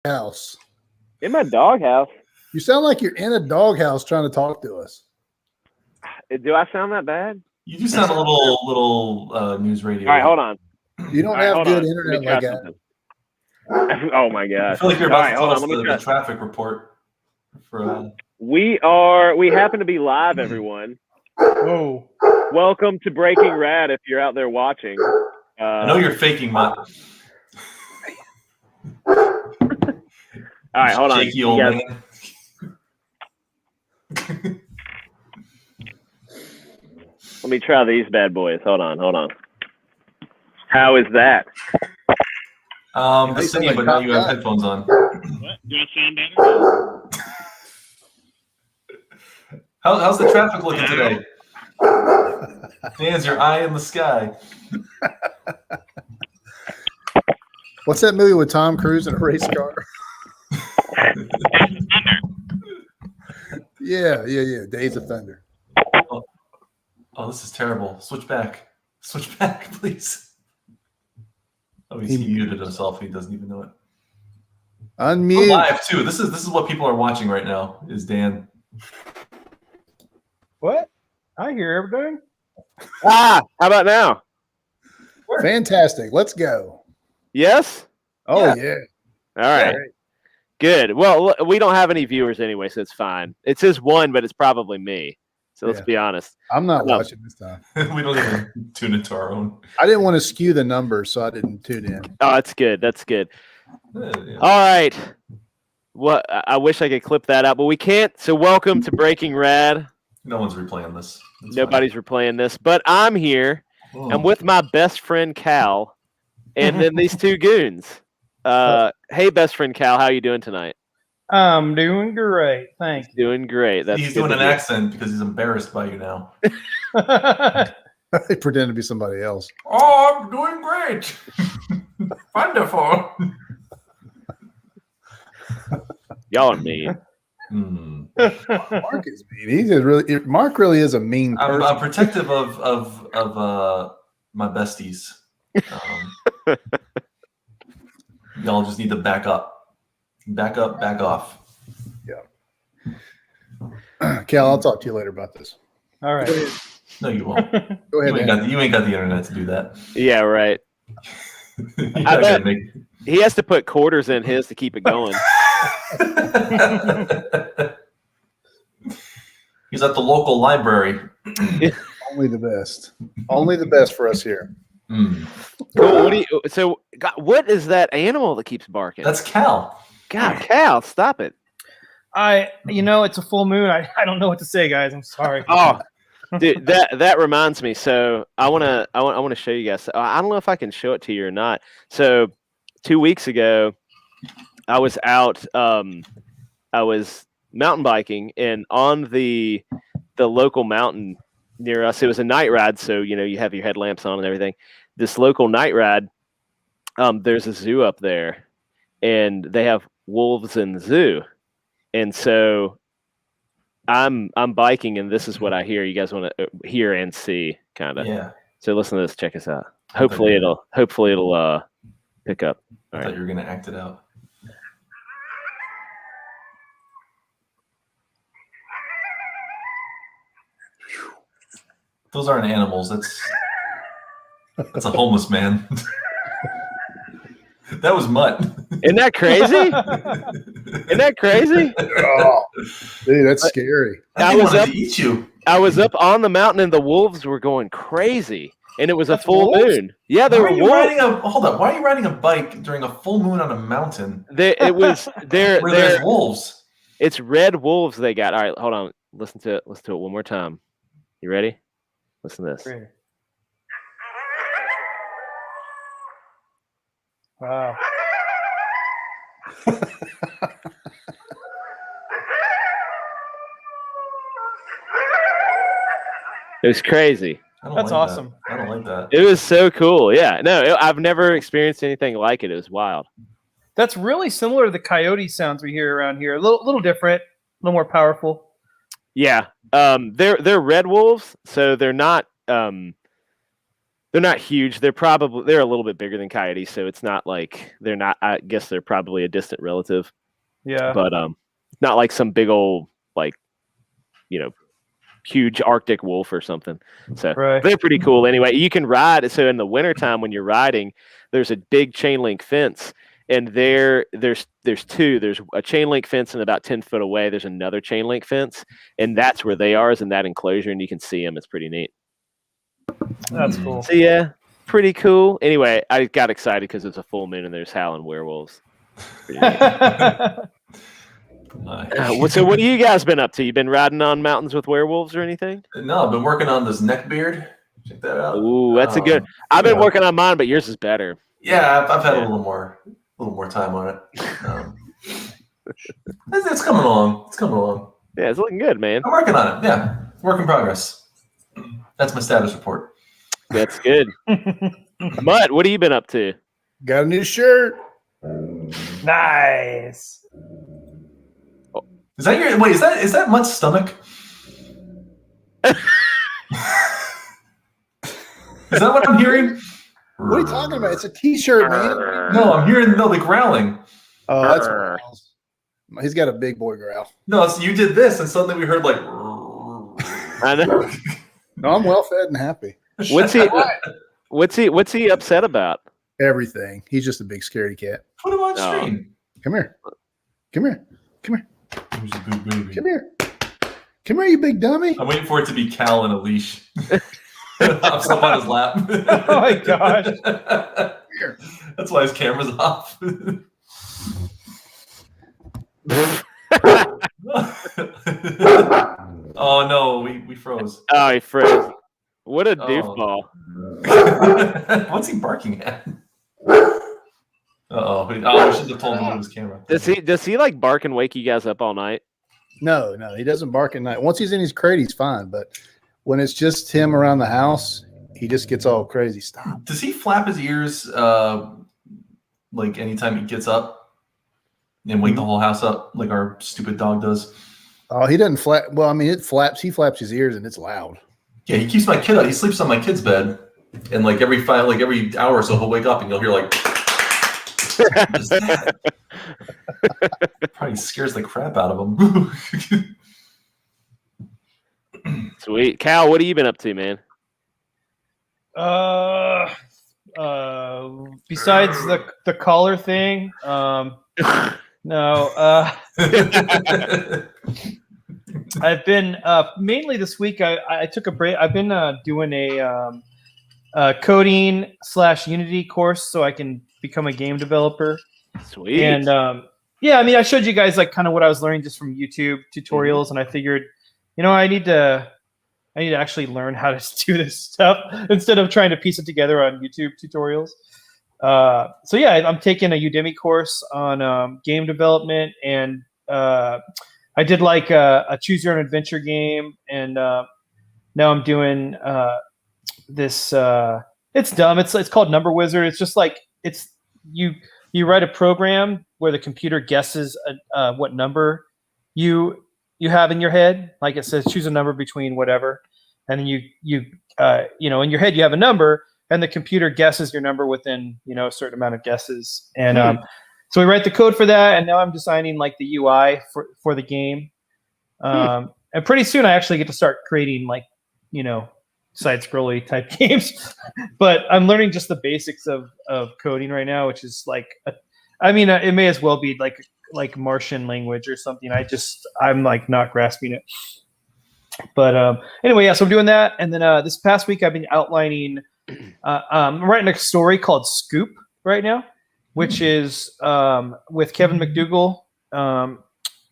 house. In my doghouse. You sound like you're in a doghouse trying to talk to us. Do I sound that bad? You do sound a little news radio. All right, hold on. You don't have good internet like that. Oh my gosh! I feel like you're about to tell us Let me the traffic report. We happen to be live, everyone. Oh, welcome to Breaking Rad. If you're out there watching, I know you're faking, Mutt. All right, hold on. Shaky old man. Let me try these bad boys. Hold on. How is that? The same, but now you have headphones on. What? Do I sound better? How's the traffic looking today? Dan's your eye in the sky. What's that movie with Tom Cruise in a race car? Yeah. Days of Thunder. Oh, this is terrible. Switch back, please. Oh, he muted himself. He doesn't even know it. Unmute. We're live too. This is what people are watching right now. Is Dan? what? I hear everything. How about now? Fantastic. Let's go. Yes. Oh yeah. All right. Good. Well, we don't have any viewers anyway, so it's fine. It says one, but it's probably me. So let's be honest. I'm not watching this time. We don't even tune into our own. I didn't want to skew the numbers, so I didn't tune in. Oh, that's good. Yeah. All right. Well, I wish I could clip that out, but we can't. So welcome to Breaking Rad. No one's replaying this. Nobody's replaying this, but I'm here. I'm with my best friend Cal, and then these two goons. Hey, best friend Cal, how you doing tonight? I'm doing great, thanks. Doing great. He's doing an accent because he's embarrassed by you now. They pretend to be somebody else. Oh, I'm doing great. Wonderful. Y'all are mean. Mark is mean. Mark really is a mean person. I'm protective of my besties. Y'all just need to back up. Back up, back off. Yeah. Cal, I'll talk to you later about this. All right. No, you won't. Go ahead. You ain't got the internet to do that. Yeah, right. I bet he has to put quarters in his to keep it going. He's at the local library. Only the best. Only the best for us here. Cool. What is that animal that keeps barking? That's Cal. God, Cal, stop it. It's a full moon. I don't know what to say, guys. I'm sorry. Oh, dude, that reminds me. So I want to show you guys. I don't know if I can show it to you or not. So 2 weeks ago, I was out. I was mountain biking, and on the local mountain near us, it was a night ride. So you have your headlamps on and everything. This local night ride. There's a zoo up there, and they have wolves in the zoo. And so I'm biking, and this is what I hear. You guys want to hear and see, kind of. Yeah. So listen to this. Check us out. Hopefully it'll pick up. I thought you were gonna act it out. Those aren't animals. That's a homeless man. That was Mutt. Isn't that crazy? Isn't that crazy? Oh, dude, that's scary. I was up to eat you. I was up on the mountain, and the wolves were going crazy, and it was a full moon. Yeah, there were wolves. Hold up. Why are you riding a bike during a full moon on a mountain? There's wolves. It's red wolves they got. All right, hold on. Listen to it one more time. You ready? Listen to this. Wow. It was crazy. That's awesome. I don't like that. It was so cool. Yeah. No, I've never experienced anything like it. It was wild. That's really similar to the coyote sounds we hear around here. A little different, a little more powerful. Yeah. They're red wolves, so they're not They're not huge. They're a little bit bigger than coyotes, so it's not like they're not. I guess they're probably a distant relative, Yeah. but not like some big old like, huge Arctic wolf or something. So Right. they're pretty cool. Anyway, you can ride. So in the wintertime when you're riding, there's a big chain link fence, and there's two. There's a chain link fence, and about 10 foot away, there's another chain link fence, and that's where they are, is in that enclosure, and you can see them. It's pretty neat. That's cool. So yeah, pretty cool. Anyway, I got excited because it's a full moon and there's howling werewolves. Pretty neat. So what have you guys been up to? You been riding on mountains with werewolves or anything? No, I've been working on this neck beard. Check that out. Ooh, that's a good. I've been working on mine, but yours is better. Yeah, I've had a little more time on it. It's coming along. It's coming along. Yeah, it's looking good, man. I'm working on it. Yeah, work in progress. That's my status report. That's good. Mutt, what have you been up to? Got a new shirt. Nice. Is that your wait? Is that Mutt's stomach? Is that what I'm hearing? What are you talking about? It's a t-shirt, man. No, I'm hearing the growling. Oh, that's Miles. He's got a big boy growl. No, so you did this, and suddenly we heard like. I know. No, I'm well fed and happy. What's he upset about? Everything. He's just a big scaredy cat. Put him on stream. Come here. Come here. Come here. He's a big baby. Come here. Come here, you big dummy. I'm waiting for it to be Cal in a leash. Hops up on his lap. Oh my gosh. That's why his camera's off. Oh no, we froze. Oh, he froze. What a doofball. What's he barking at? Oh, we should have told him to move his camera. Does he like bark and wake you guys up all night? No, he doesn't bark at night. Once he's in his crate, he's fine. But when it's just him around the house, he just gets all crazy. Stop. Does he flap his ears like anytime he gets up and wake the whole house up like our stupid dog does? Oh, he doesn't flap. Well, I mean, it flaps. He flaps his ears and it's loud. Yeah, he keeps my kid up. He sleeps on my kid's bed, and like every hour or so, he'll wake up and you'll hear like. What is that? Probably scares the crap out of him. Sweet. Cal, what have you been up to, man? Besides the collar thing, no. I've been mainly this week. I took a break. I've been doing a coding / Unity course so I can become a game developer. Sweet. And yeah, I mean, I showed you guys like kind of what I was learning just from YouTube tutorials, and I figured, I need to actually learn how to do this stuff instead of trying to piece it together on YouTube tutorials. So yeah, I'm taking a Udemy course on game development, and I did like a choose your own adventure game, and now I'm doing this. It's dumb. It's called Number Wizard. It's just like you write a program where the computer guesses what number you have in your head. Like it says, choose a number between whatever, and then you in your head you have a number, and the computer guesses your number within a certain amount of guesses. And so we write the code for that, and now I'm designing like the UI for the game. And pretty soon I actually get to start creating like side-scrolly type games. But I'm learning just the basics of coding right now, which is like it may as well be like Martian language or something. I'm like not grasping it. But anyway, yeah, so I'm doing that, and then this past week I've been outlining. I'm writing a story called Scoop right now, which is with Kevin McDougall,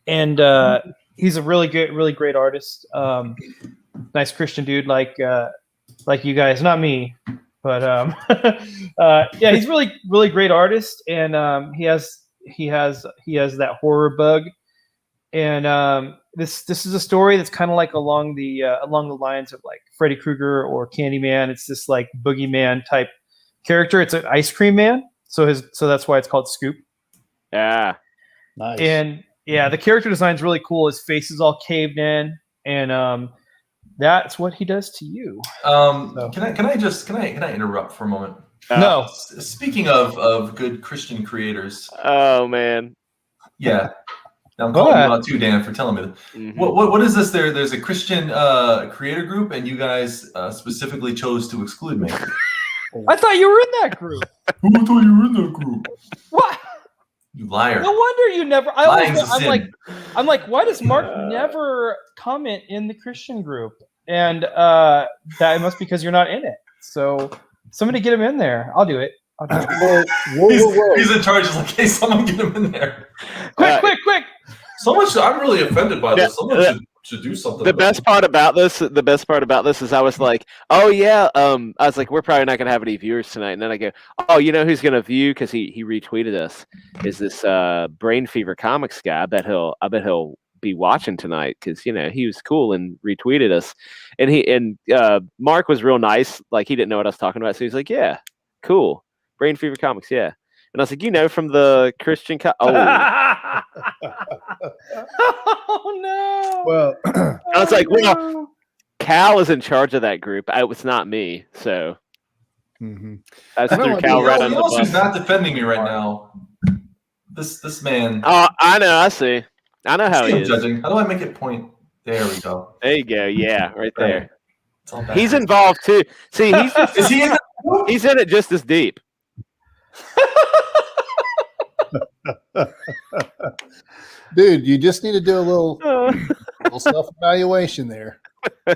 and he's a really great artist. Nice Christian dude, like you guys, not me, but yeah, he's really great artist, and he has that horror bug, and this is a story that's kind of like along the lines of like Freddy Krueger or Candyman. It's this like boogeyman type character. It's an ice cream man, so that's why it's called Scoop. Yeah, nice. And yeah, the character design is really cool. His face is all caved in, and that's what he does to you. Can I interrupt for a moment? No. Speaking of good Christian creators. Oh man. Yeah. Now I'm calling you out too, Dan, for telling me that. Mhm. What is this? There's a Christian creator group, and you guys specifically chose to exclude me. I thought you were in that group. Who thought you were in that group? What? You liar. No wonder you never. Lying's a sin. I'm like, why does Mark never comment in the Christian group? And that must be because you're not in it. So somebody get him in there. I'll do it. He's in charge. He's like, hey, someone get him in there. Quick. Someone should, I'm really offended by this. Someone should do something. The best part about this is I was like, oh yeah, I was like, we're probably not gonna have any viewers tonight, and then I go, oh, you know who's gonna view because he retweeted us is this Brain Fever Comics guy. I bet he'll be watching tonight because he was cool and retweeted us, and Mark was real nice, like he didn't know what I was talking about, so he's like, yeah, cool, Brain Fever Comics, yeah. And I was like, from the Christian oh no. Well, I was like, well, Cal is in charge of that group. It was not me, so I threw Cal right on the bus. Who's not defending me right now? This man. Oh, I know. I see. I know how he is. Judging. How do I make it point? There we go. There you go. Yeah, right there. Right. He's involved too. See, Is he in the group? he's in it just as deep. dude, you just need to do a little self-evaluation there. You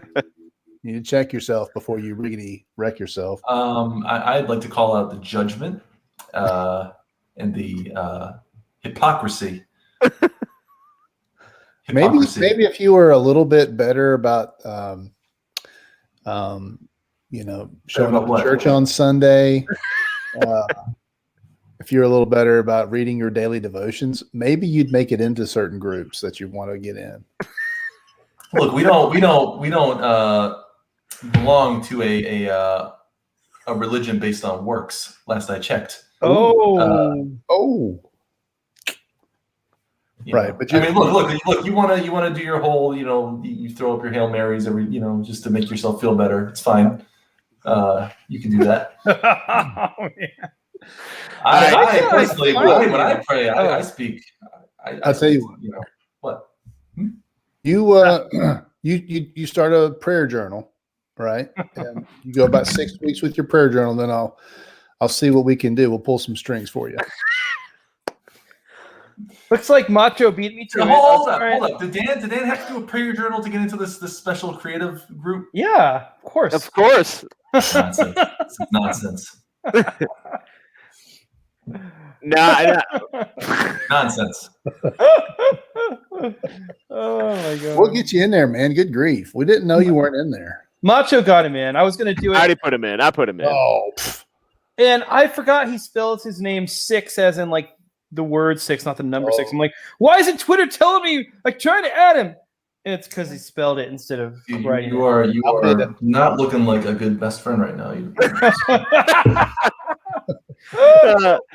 need to check yourself before you really wreck yourself. I'd like to call out the judgment and the hypocrisy. Maybe if you were a little bit better about showing up to church on Sunday. If you're a little better about reading your daily devotions, maybe you'd make it into certain groups that you want to get in. Look, we don't belong to a religion based on works. Last I checked. Right, but look. You want to do your whole, you throw up your Hail Marys every, just to make yourself feel better. It's fine. You can do that. Oh, yeah. I personally, when I pray, I speak. I'll tell you what. You start a prayer journal, right? And you go about 6 weeks with your prayer journal. Then I'll see what we can do. We'll pull some strings for you. Looks like Macho beat me to it. Hold up. Did Dan have to do a prayer journal to get into this special creative group? Yeah, of course. Of course. Nonsense. It's nonsense. Nonsense. Oh my god. We'll get you in there, man. Good grief. We didn't know you weren't in there. Macho got him in. I was going to do it. I already put him in. I put him in. Oh. And I forgot he spells his name 6 as in like the word 6, not the number 6. I'm like, why isn't Twitter telling me like trying to add him? And it's because he spelled it instead of writing. You are not looking like a good best friend right now.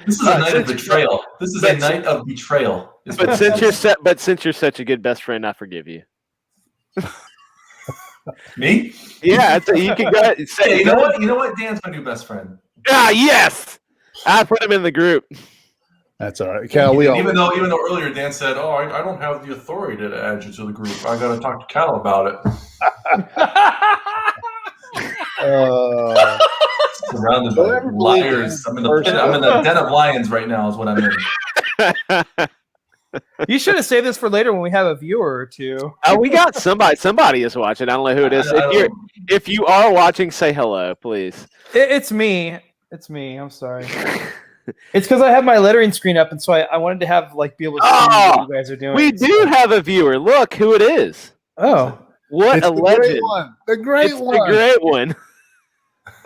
This is a night of betrayal. But since you're such a good best friend, I forgive you. Me? Yeah, you can go ahead and say. Hey, you know what? Dan's my new best friend. Ah, yes. I put him in the group. That's all right, Cal. Even though earlier Dan said, "Oh, I don't have the authority to add you to the group. I got to talk to Cal about it." Surrounded by liars. I'm in the den of lions right now. Is what I'm in. You should have saved this for later when we have a viewer or two. Oh, we got somebody. Somebody is watching. I don't know who it is. If you are watching, say hello, please. It's me. It's me. I'm sorry. It's because I have my lettering screen up, and so I wanted to have be able to see what you guys are doing. We do have a viewer. Look who it is. Oh, what a legend! The great one.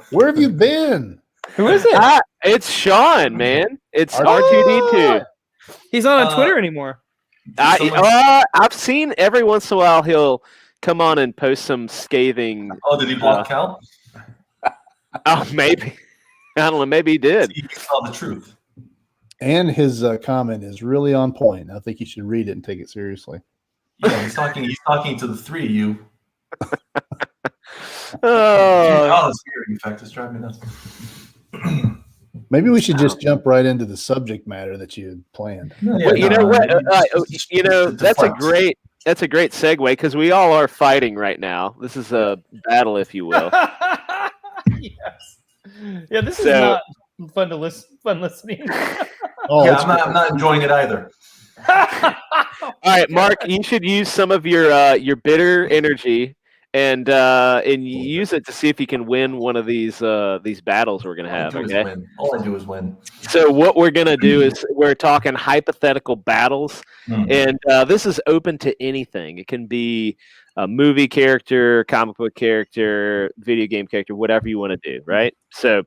Where have you been? Who is it? It's Sean, man. It's R2D2. He's not on Twitter anymore. I've seen every once in a while he'll come on and post some scathing. Oh, did he block Cal? Oh, maybe. I don't know. Maybe he did. He saw the truth. And his comment is really on point. I think you should read it and take it seriously. Yeah, he's talking to the three of you. Oh, this hearing effect is driving me nuts. Maybe we should just jump right into the subject matter that you had planned. well, you know what? That's a great segue because we all are fighting right now. This is a battle, if you will. Yes. Yeah, this is not fun to listen. Fun listening. Oh, I'm not enjoying it either. All right, Mark, you should use some of your bitter energy and use it to see if you can win one of these battles we're gonna have. Okay. All I do is win. So what we're gonna do is we're talking hypothetical battles, and this is open to anything. It can be a movie character, comic book character, video game character, whatever you want to do. Right. So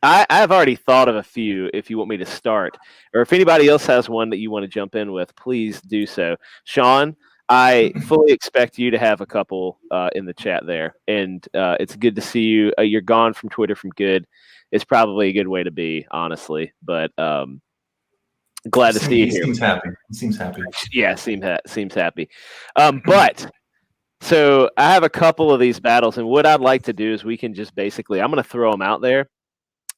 I've already thought of a few. If you want me to start, or if anybody else has one that you want to jump in with, please do so. Sean, I fully expect you to have a couple in the chat there, and it's good to see you. You're gone from Twitter from good. It's probably a good way to be, honestly. But glad to see you here. He seems happy. He seems happy. Yeah, seems happy. But so I have a couple of these battles, and what I'd like to do is we can just basically, I'm going to throw them out there.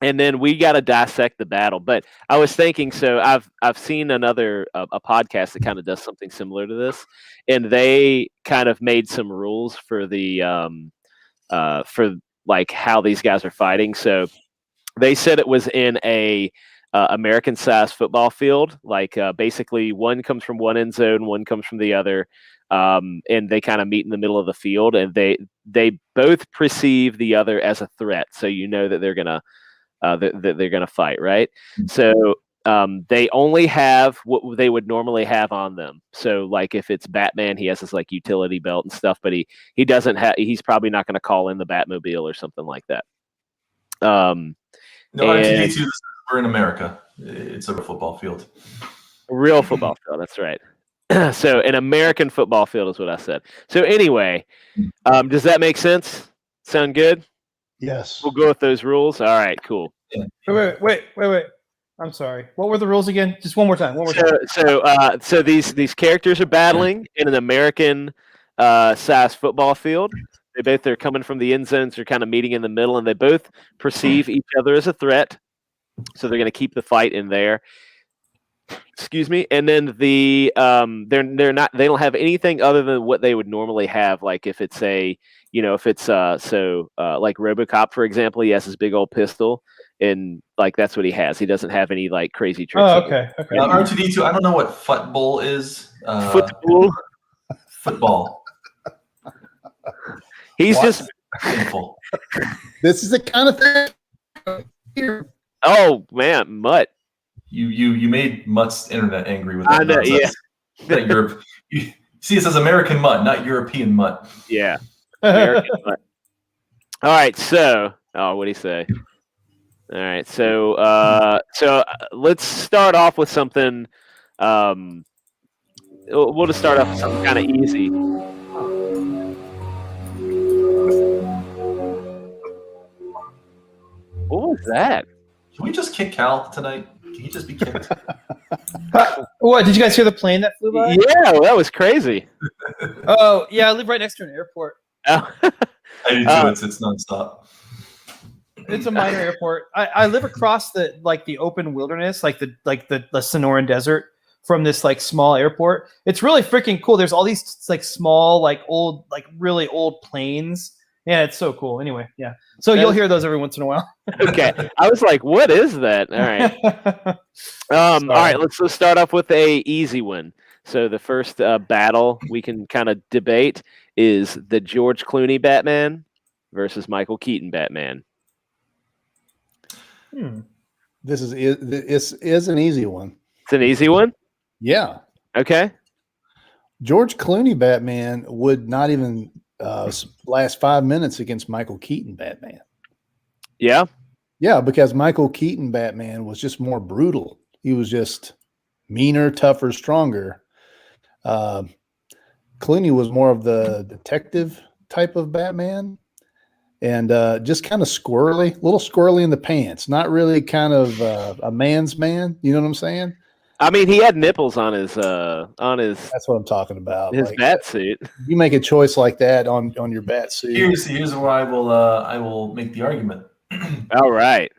And then we got to dissect the battle. But I was thinking, so I've seen another a podcast that kind of does something similar to this, and they kind of made some rules for the for like how these guys are fighting. So they said it was in a American-sized football field. Like basically, one comes from one end zone, one comes from the other, and they kind of meet in the middle of the field, and they both perceive the other as a threat. So you know that they're gonna. That they're going to fight, right? So they only have what they would normally have on them. So, like if it's Batman, he has his like utility belt and stuff, but he doesn't have. He's probably not going to call in the Batmobile or something like that. No, R2D2. We're in America. It's a football field. A real football field. That's right. So, an American football field is what I said. So, anyway, does that make sense? Sound good? Yes. We'll go with those rules. All right, cool. Wait. I'm sorry. What were the rules again? Just one more time. So these characters are battling in an American size football field. They both are coming from the end zones. They're kind of meeting in the middle, and they both perceive each other as a threat. So they're going to keep the fight in there. Excuse me. And then they don't have anything other than what they would normally have. Like if it's like RoboCop, for example, he has his big old pistol, and like that's what he has. He doesn't have any like crazy tricks. Oh, okay. R2D2. I don't know what football is. Football. He's just painful. This is the kind of thing. Here. Oh man, Mutt. You made Mutt's internet angry with that. I know, yeah. That see, it says American Mutt, not European Mutt. Yeah. American Mutt. All right, so what do you say? All right, so let's start off with something. We'll just start off with something kind of easy. What was that? Can we just kick Cal tonight? Can he just be kicked? What? Did you guys hear the plane that flew by? Yeah, that was crazy. Oh, yeah, I live right next to an airport. Oh. I do too. It's nonstop. It's a minor airport. I live across the open wilderness, like the Sonoran Desert from this like small airport. It's really freaking cool. There's all these like small, like old, like really old planes. Yeah, it's so cool. Anyway, yeah. So you'll hear those every once in a while. Okay. I was like, what is that? All right. All right, let's start off with a easy one. So the first battle we can kind of debate is the George Clooney Batman versus Michael Keaton Batman. This is an easy one. It's an easy one? Yeah. Okay. George Clooney Batman would not even last 5 minutes against Michael Keaton Batman. Yeah? Yeah, because Michael Keaton Batman was just more brutal. He was just meaner, tougher, stronger. Clooney was more of the detective type of Batman, and just kind of squirrely, a little squirrely in the pants. Not really kind of a man's man. You know what I'm saying? I mean, he had nipples on his That's what I'm talking about. his Like, bat suit. you make a choice like that on your bat suit. Here's where I will make the argument. All right.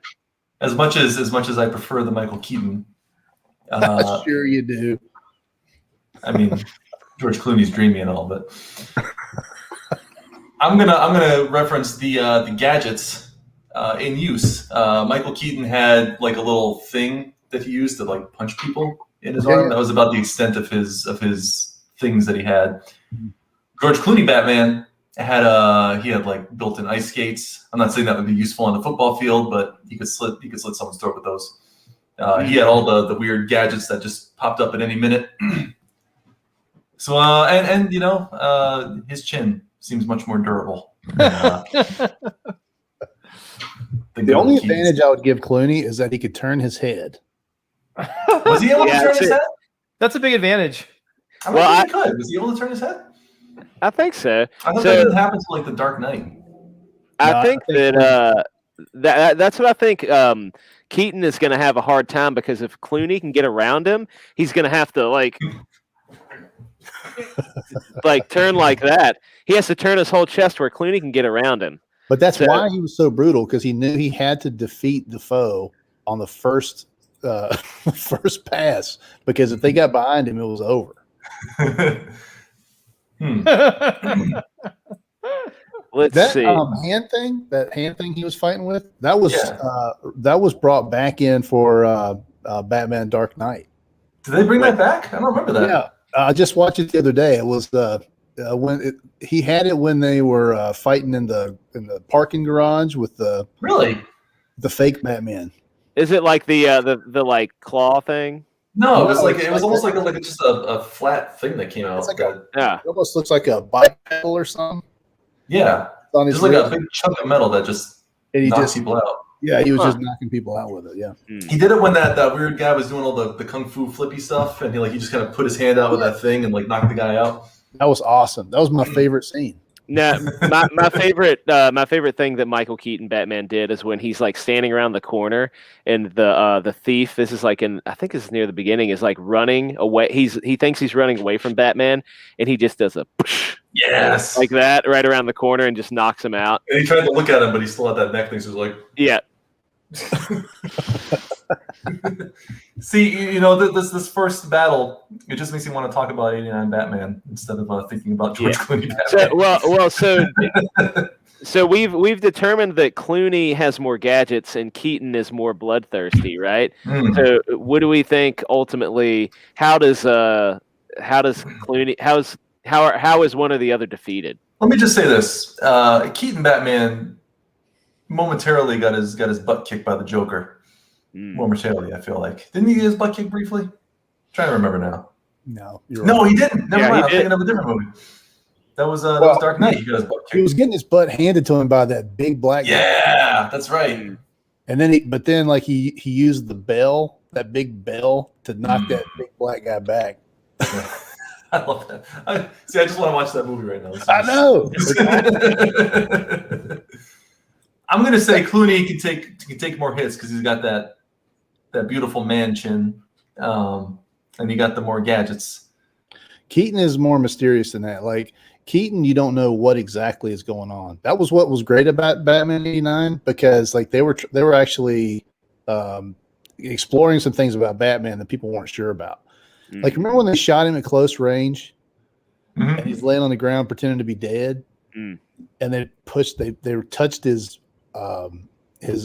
As much as I prefer the Michael Keaton, Sure you do. I mean, George Clooney's dreamy and all, but I'm gonna reference the gadgets in use. Michael Keaton had like a little thing that he used to like punch people in his arm. That was about the extent of his things that he had. George Clooney Batman had like built-in ice skates. I'm not saying that would be useful on the football field, but he could slit someone's throat with those. He had all the weird gadgets that just popped up at any minute. So and you know, his chin seems much more durable. The only advantage I would give Clooney is that he could turn his head. Was he able to turn his head? That's a big advantage. He could. Was he able to turn his head? I think so. I thought that didn't happen until like the Dark Knight. I think that's what I think. Keaton is going to have a hard time because if Clooney can get around him, he's going to have to like turn like that. He has to turn his whole chest where Clooney can get around him. But that's why he was so brutal, because he knew he had to defeat the foe on the first pass, because if they got behind him, it was over. Let's see. That hand thing he was fighting with, that was brought back in for Batman Dark Knight. Did they bring that back? I don't remember that. Yeah, I just watched it the other day. It was he had it when they were fighting in the parking garage with the fake Batman. Is it like the like claw thing? No, it was almost like just a flat thing that came out. It's like it almost looks like a bike pedal or something. Yeah, it's like a big chunk of metal that just knocks people out. Yeah, he was just knocking people out with it. Yeah, he did it when that weird guy was doing all the kung fu flippy stuff, and he just kind of put his hand out with that thing and like knocked the guy out. That was awesome. That was my favorite scene. No, my favorite thing that Michael Keaton Batman did is when he's like standing around the corner and the thief. This is like I think this is near the beginning. Is like running away. He thinks he's running away from Batman, and he just does a yes like that right around the corner and just knocks him out. And he tried to look at him, but he still had that neck thing. So he was like, yeah. See, you know, this first battle, it just makes me want to talk about '89 Batman instead of thinking about George Clooney Batman. So we've determined that Clooney has more gadgets and Keaton is more bloodthirsty, right? So what do we think ultimately? How is Clooney? How is one or the other defeated? Let me just say this: Keaton Batman momentarily got his butt kicked by the Joker. Momentarily, I feel like. Didn't he get his butt kicked briefly? I'm trying to remember now. No, he didn't. Never mind. I'm thinking of a different movie. That was Dark Knight. He got his butt kicked. He was getting his butt handed to him by that big black guy. Yeah, that's right. And then he used that big bell to knock that big black guy back. I love that. I just want to watch that movie right now. I know. I'm going to say Clooney can take more hits because he's got that beautiful man chin, and he got the more gadgets. Keaton is more mysterious than that. Like Keaton, you don't know what exactly is going on. That was what was great about Batman '89, because like they were actually exploring some things about Batman that people weren't sure about. Like, remember when they shot him at close range, and he's laying on the ground pretending to be dead, and they touched his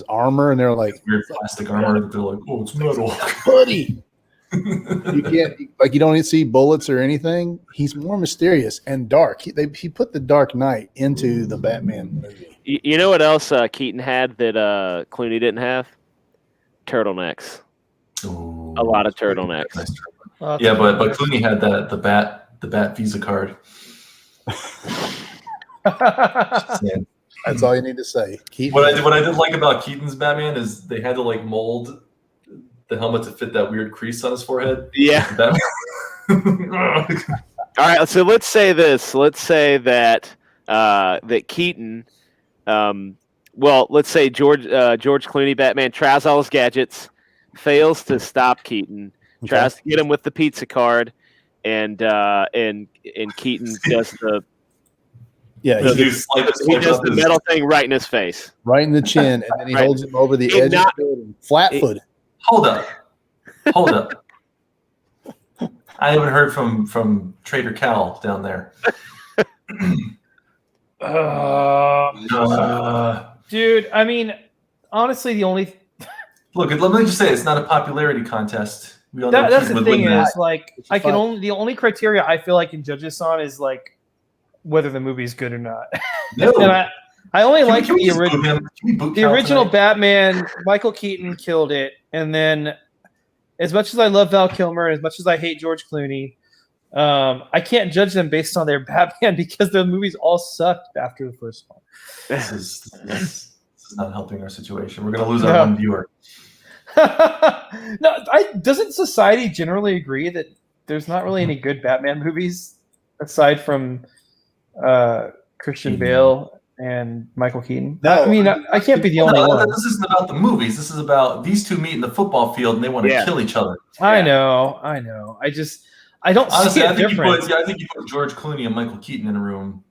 armor, and they're like, weird plastic armor. They're like, oh, it's metal, buddy. You don't see bullets or anything. He's more mysterious and dark. He put the Dark Knight into the Batman movie. You know what else Keaton had that Clooney didn't have? Turtlenecks. Ooh, a lot of turtlenecks. Nice. Yeah, but Clooney had the bat Visa card. That's all you need to say. What I did like about Keaton's Batman is they had to like mold the helmet to fit that weird crease on his forehead. Yeah. All right, so let's say this. Let's say that that Keaton, let's say George Clooney Batman tries all his gadgets, fails to stop Keaton, tries to get him with the pizza card, and Keaton does the he does the metal thing right in his face, right in the chin, and then he holds him over the edge of the building, flat-footed. Hold up. I haven't heard from Trader Cal down there. Dude, I mean, honestly, the only look. Let me just say, it's not a popularity contest. That's the thing is, like, the only criteria I feel I can judge this on is like whether the movie is good or not. No. And I only like the original Batman. Michael Keaton killed it, and then as much as I love Val Kilmer, as much as I hate George Clooney, I can't judge them based on their Batman because the movies all sucked after the first one. This is not helping our situation. We're going to lose our one viewer. Doesn't society generally agree that there's not really any good Batman movies aside from Christian Bale and Michael Keaton? No, I mean, I can't be the only one. This isn't about the movies. This is about these two meet in the football field and they want to kill each other. I know. I don't see a difference. I think you put George Clooney and Michael Keaton in a room.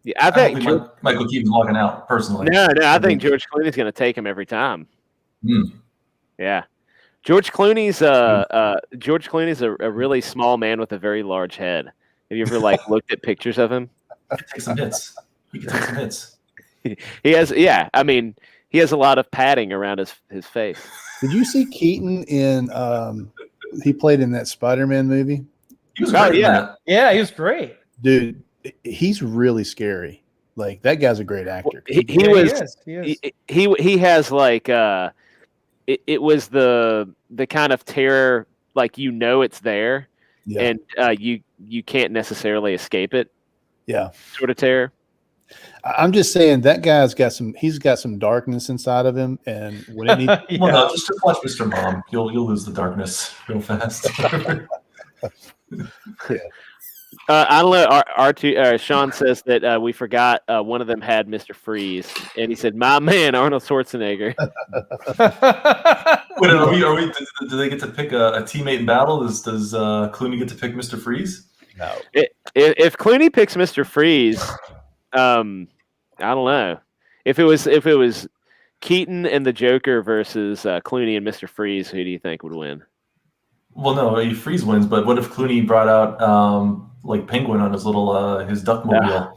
Yeah, I think Michael Keaton's walking out personally. No, I think George Clooney's going to take him every time. Yeah, George Clooney's a really small man with a very large head. Have you ever looked at pictures of him? He can take some hits. He has, I mean, he has a lot of padding around his face. Did you see Keaton in? He played in that Spider-Man movie. He was great. Yeah, he was great, dude. He's really scary. Like, that guy's a great actor. He has like it was the kind of terror, like, it's there, and you can't necessarily escape it. Yeah, sort of terror. I'm just saying that guy's got some darkness inside of him, and when it needs, well, no, just watch Mr. Mom. You'll lose the darkness real fast. I don't know. Sean says that we forgot one of them had Mr. Freeze, and he said, "My man, Arnold Schwarzenegger." Wait, do they get to pick a teammate in battle? Does Clooney get to pick Mr. Freeze? No. If Clooney picks Mr. Freeze, I don't know. If it was Keaton and the Joker versus Clooney and Mr. Freeze, who do you think would win? Well, no, Freeze wins. But what if Clooney brought out like Penguin on his little his duckmobile?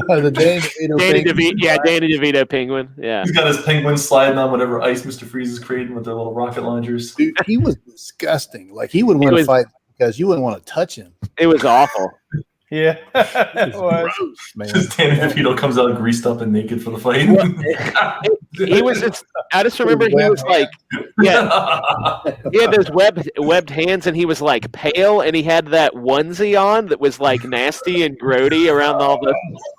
The Danny DeVito Penguin. Yeah, he's got his penguin sliding on whatever ice Mr. Freeze is creating with their little rocket launchers. Dude, he was disgusting. Like, he wouldn't want to fight because you wouldn't want to touch him. It was awful. Yeah, it was gross, man. Just Danny DeVito comes out greased up and naked for the fight. He was just. I just remember he was like, he had those webbed hands, and he was like pale, and he had that onesie on that was like nasty and grody around all the.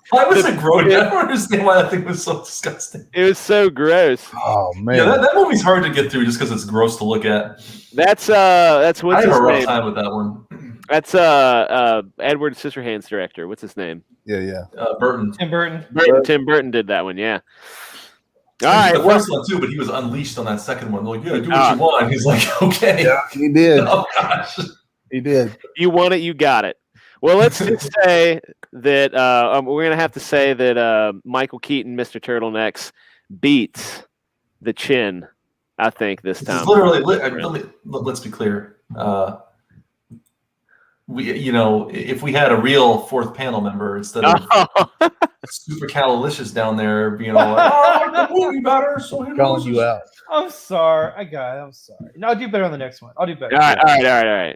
Why was it grody? I don't understand why that thing was so disgusting. It was so gross. Oh man, yeah, that movie's hard to get through just because it's gross to look at. That's what's I his have a rough name? time with that one. That's Edward Scissorhands director. What's his name? Yeah. Burton. Tim Burton. Tim Burton did that one. Yeah. All right. The first one too, but he was unleashed on that second one. They're like, yeah, do what you want. He's like, okay. Yeah, he did. Oh gosh, he did. You want it, you got it. Well, let's just say that we're gonna have to say that Michael Keaton, Mr. Turtlenecks, beats the Chin. I think this time. Let's be clear. If we had a real fourth panel member instead of Super Calilicious down there being all like, "Oh, the movie better," so calling you out. I'm sorry. I'm sorry. No, I'll do better on the next one. I'll do better. All right.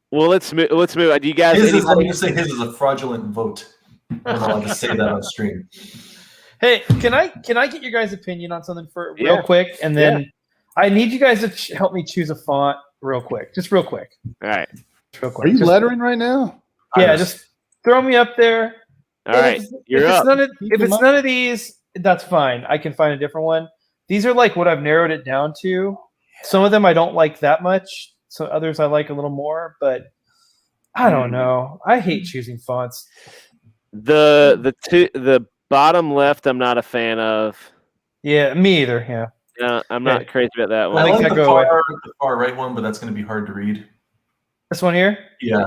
Well, let's move. Do you guys? Let me just say, his is a fraudulent vote. I'm not allowed to say that on stream. Hey, can I get your guys' opinion on something real quick, and then I need you guys to help me choose a font real quick, just real quick. All right, real quick. Are you lettering right now? Yeah, just throw me up there. All right, you're up. If it's none of these, that's fine. I can find a different one. These are like what I've narrowed it down to. Some of them I don't like that much. So others I like a little more, but I don't know. I hate choosing fonts. The bottom left I'm not a fan of. Yeah, me either. Yeah. No, I'm not crazy about that I one. like that the go away. far right one, but that's going to be hard to read. This one here. Yeah.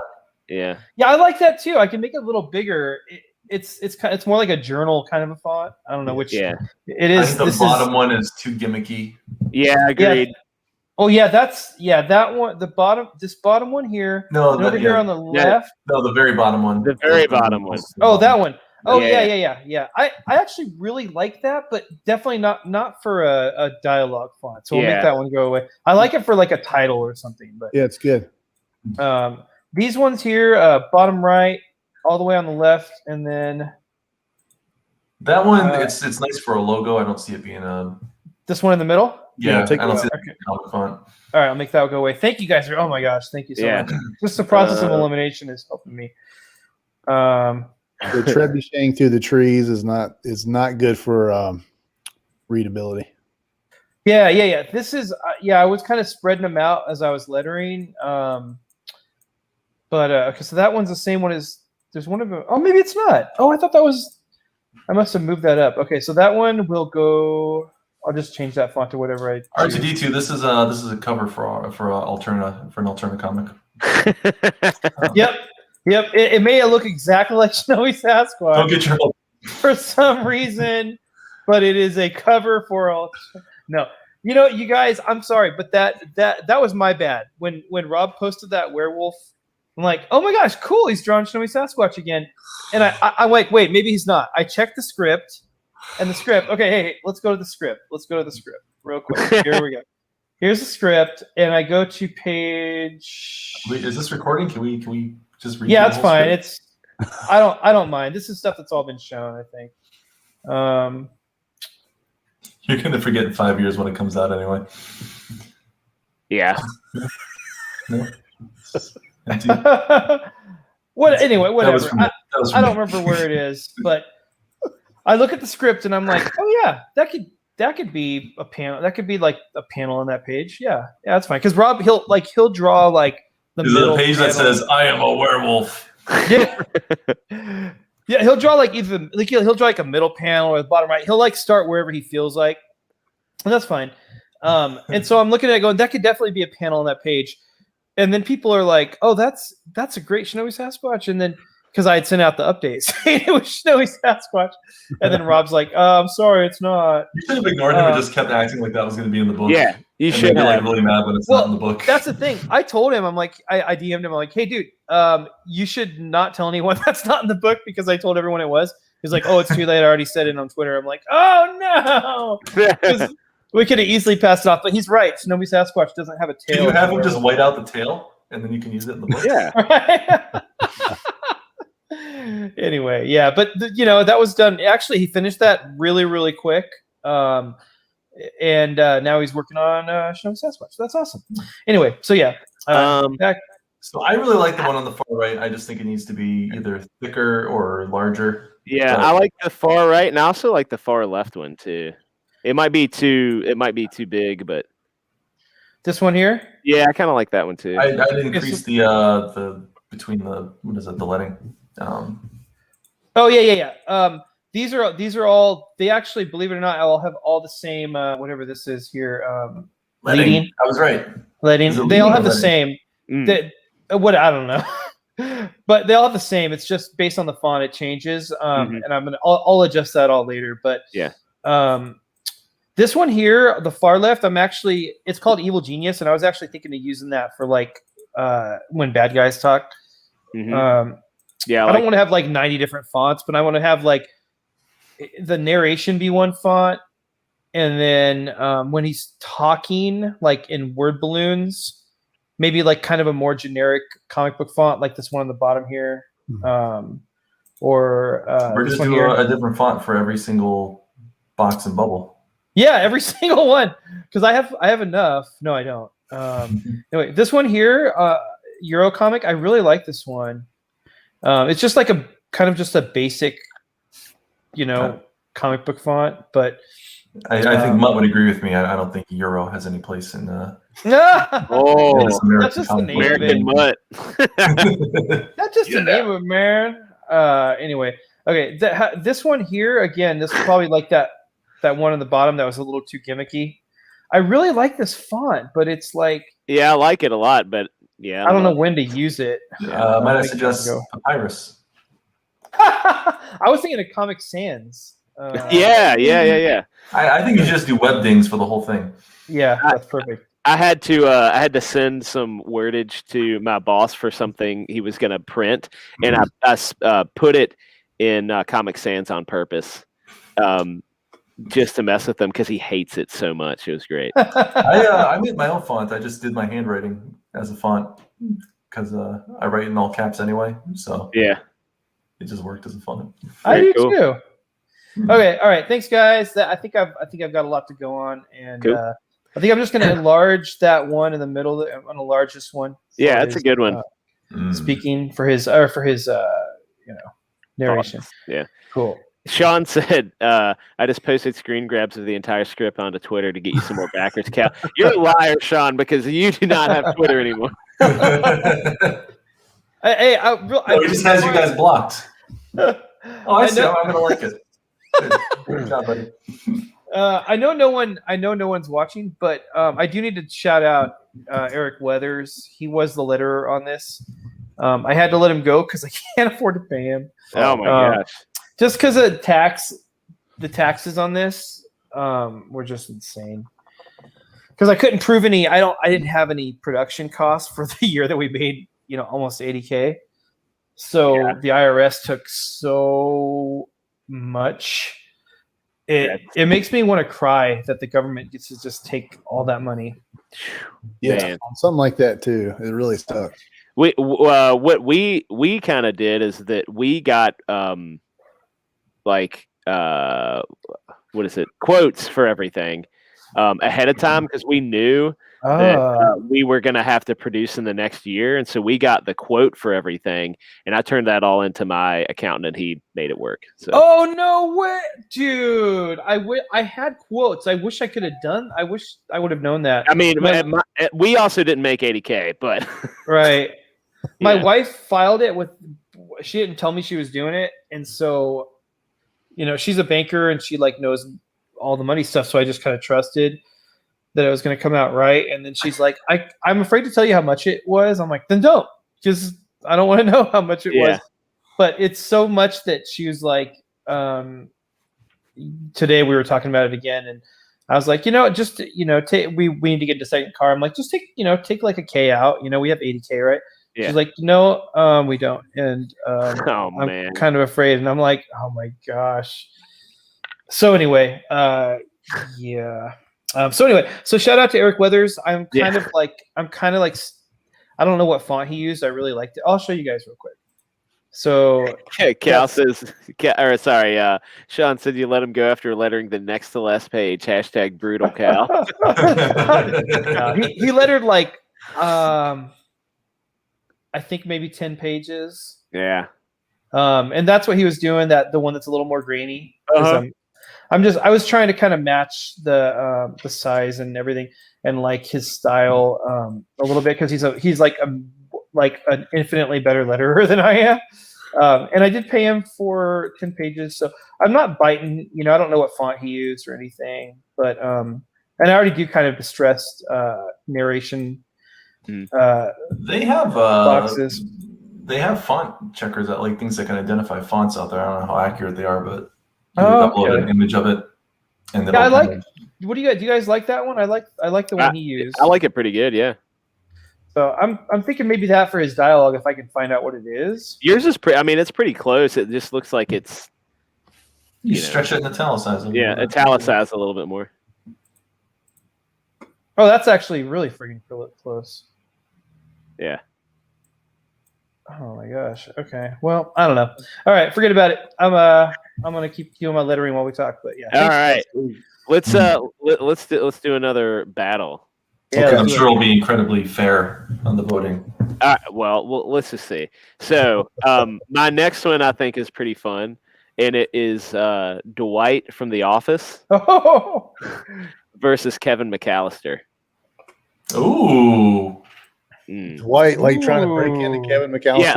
Yeah. Yeah, I like that too. I can make it a little bigger. It's more like a journal kind of a font. I don't know which. Yeah. It I is. think the bottom one is too gimmicky. Yeah, agreed. Oh yeah, that one. This bottom one here. No, and over here on the left. No, the very bottom one. The very bottom one. Oh, that one. Oh Yeah. yeah. I actually really like that, but definitely not for a dialogue font. So we'll make that one go away. I like it for like a title or something. But Yeah, it's good. These ones here, bottom right, all the way on the left, and then that one. It's nice for a logo. I don't see it being a. This one in the middle. Yeah, take I don't it see out. that being a comic font. All right, I'll make that go away. Thank you guys. Oh my gosh, thank you so much. Just the process of elimination is helping me. The trebucheting through the trees is not good for readability. Yeah. This is I was kind of spreading them out as I was lettering. But okay, so that one's the same one as there's one of them. Oh, maybe it's not. Oh, I thought that was. I must have moved that up. Okay, so that one will go. I'll just change that font to whatever I. R2D2. This is a cover for an Alterna comic. Yep. It may look exactly like Shinobi Sasquatch. Don't get your hopes. For some reason, but it is a cover for no. You know, you guys, I'm sorry, but that was my bad. When Rob posted that werewolf, I'm like, oh my gosh, cool, he's drawn Shinobi Sasquatch again. And I'm like, wait, maybe he's not. I checked the script, and the script. Okay, hey, let's go to the script. Let's go to the script real quick. Here we go. Here's the script, and I go to page. Wait, is this recording? Can we just read? Yeah, it's fine. Script? I don't mind. This is stuff that's all been shown, I think. You're gonna forget in 5 years when it comes out anyway. Yeah. No. Anyway, whatever. I don't me. remember where it is, but I look at the script and I'm like, oh yeah, that could be a panel. That could be like a panel on that page. Yeah, that's fine. Because Rob, he'll draw like the middle page panel. that says "I am a werewolf." Yeah, he'll draw like either like he'll draw like a middle panel or the bottom right. He'll like start wherever he feels like, and that's fine. And so I'm looking at it going, that could definitely be a panel on that page. And then people are like, "Oh, that's a great Shinobi Sasquatch." And then because I had sent out the updates, it was Shinobi Sasquatch. And then Rob's like, "I'm sorry, it's not." You should have ignored him and just kept acting like that was going to be in the book. Yeah, you and should be like have. really mad when it's not in the book. That's the thing. I told him, I'm like, I DM'd him, I'm like, "Hey, dude, you should not tell anyone that's not in the book because I told everyone it was." He's like, "Oh, it's too late. I already said it on Twitter." I'm like, "Oh no." 'Cause we could have easily passed it off, but he's right. Shinobi Sasquatch doesn't have a tail. Can you have him just white out the tail and then you can use it in the book? Yeah. Anyway, yeah, but that was done. Actually, he finished that really, really quick. And now he's working on Shinobi Sasquatch. So that's awesome. Anyway, so yeah. Back. So I really like the one on the far right. I just think it needs to be either thicker or larger. Yeah, I like the far right, and I also like the far left one too. It might be too big, but This one here. yeah, I kind of like that one too. I'd increase the between the the letting. Oh yeah. These are all. They actually, believe it or not, I'll have all the same. Whatever this is here. Leading. I was right. Leading. They all have the leading? same. What I don't know, but they all have the same. It's just based on the font, it changes. And I'll adjust that all later. But yeah. This one here, the far left, it's called Evil Genius, and I was actually thinking of using that for like when bad guys talk. Yeah, I don't want to have like 90 different fonts, but I want to have like the narration be one font, and then when he's talking, like in word balloons, maybe like kind of a more generic comic book font, like this one on the bottom here, or just do a different font for every single box and bubble. Yeah, every single one, because I have enough. No, I don't. Anyway, this one here, Euro comic, I really like this one. It's just like a kind of just a basic, comic book font, but I think Mutt would agree with me. I don't think Euro has any place in that's just the name American Mutt. That's just the name of it, man. Anyway, okay, this one here again. This is probably like that one on the bottom that was a little too gimmicky. I really like this font, but it's like Yeah, I like it a lot, but yeah, I don't know when to use it. Might I suggest Papyrus? I was thinking of Comic Sans. Yeah. I think you should just do web dings for the whole thing. Yeah, that's perfect. I had to send some wordage to my boss for something he was going to print, and I put it in Comic Sans on purpose, just to mess with him because he hates it so much. It was great. I made my own font. I just did my handwriting as a font because I write in all caps anyway. So yeah, it just worked as a font. I do cool. too. Okay, all right. Thanks, guys. I think I've got a lot to go on, and cool. I think I'm just going to enlarge that one in the middle. I'm going to enlarge this one. Yeah, that's a good one. Speaking for his narration. Awesome. Yeah, cool. Sean said, "I just posted screen grabs of the entire script onto Twitter to get you some more backers." Cal, you're a liar, Sean, because you do not have Twitter anymore. He just has you guys blocked. Oh, I see. I'm going to like it. Good job, buddy. I know no one's watching, but I do need to shout out Eric Weathers. He was the letterer on this. I had to let him go because I can't afford to pay him. Oh my gosh! Just because of the taxes on this were just insane. Because I couldn't prove any. I didn't have any production costs for the year that we made. Almost $80,000. So the IRS took so much. It makes me want to cry that the government gets to just take all that money. Yeah, Man. something like that too. It really sucks. What we kind of did is that we got what is it, quotes for everything ahead of time because we knew that we were going to have to produce in the next year, and so we got the quote for everything, and I turned that all into my accountant, and he made it work. So. Oh no way, dude! I had quotes. I wish I could have done. I wish I would have known that. I mean, we also didn't make $80,000, but right. My wife filed it with. She didn't tell me she was doing it, and so, she's a banker and she knows all the money stuff. So I just kind of trusted that it was going to come out right. And then she's like, I'm afraid to tell you how much it was. I'm like, then don't, because I don't want to know how much it was. But it's so much that she was like, today we were talking about it again, and I was like, we need to get the second car. I'm like, just take like a K out. We have $80,000, right? Yeah. She's like, no, we don't. And I'm kind of afraid. And I'm like, oh my gosh. So anyway, so shout out to Eric Weathers. I'm kind of like, I don't know what font he used. I really liked it. I'll show you guys real quick. So Cal says, Sean said you let him go after lettering the next to last page. # brutal Cal. He lettered I think maybe 10 pages. Yeah. And that's what he was doing. The one that's a little more grainy. I was trying to kind of match the size and everything and his style a little bit because he's like an infinitely better letterer than I am. And I did pay him for 10 pages, so I'm not biting. I don't know what font he used or anything, but and I already do kind of distressed narration. They have boxes. They have font checkers that things that can identify fonts out there. I don't know how accurate they are, but you upload an image of it. And then what do you guys like that one? I like the one he used. I like it pretty good, yeah. So I'm thinking maybe that for his dialogue, if I can find out what it is. Yours is pretty. I mean, it's pretty close. It just looks like it's. You stretch it and italicize it. Yeah, italicize a little bit more. Oh, that's actually really freaking close. Yeah. Oh my gosh. Okay. Well, I don't know. All right, forget about it. I'm gonna keep doing my lettering while we talk. But yeah. All right. Let's do another battle. Yeah, okay. I'm sure it'll be incredibly fair on the voting. Well, let's just see. So, my next one I think is pretty fun, and it is Dwight from The Office versus Kevin McAllister. Ooh. Dwight trying to break into Kevin McAllister. Yeah,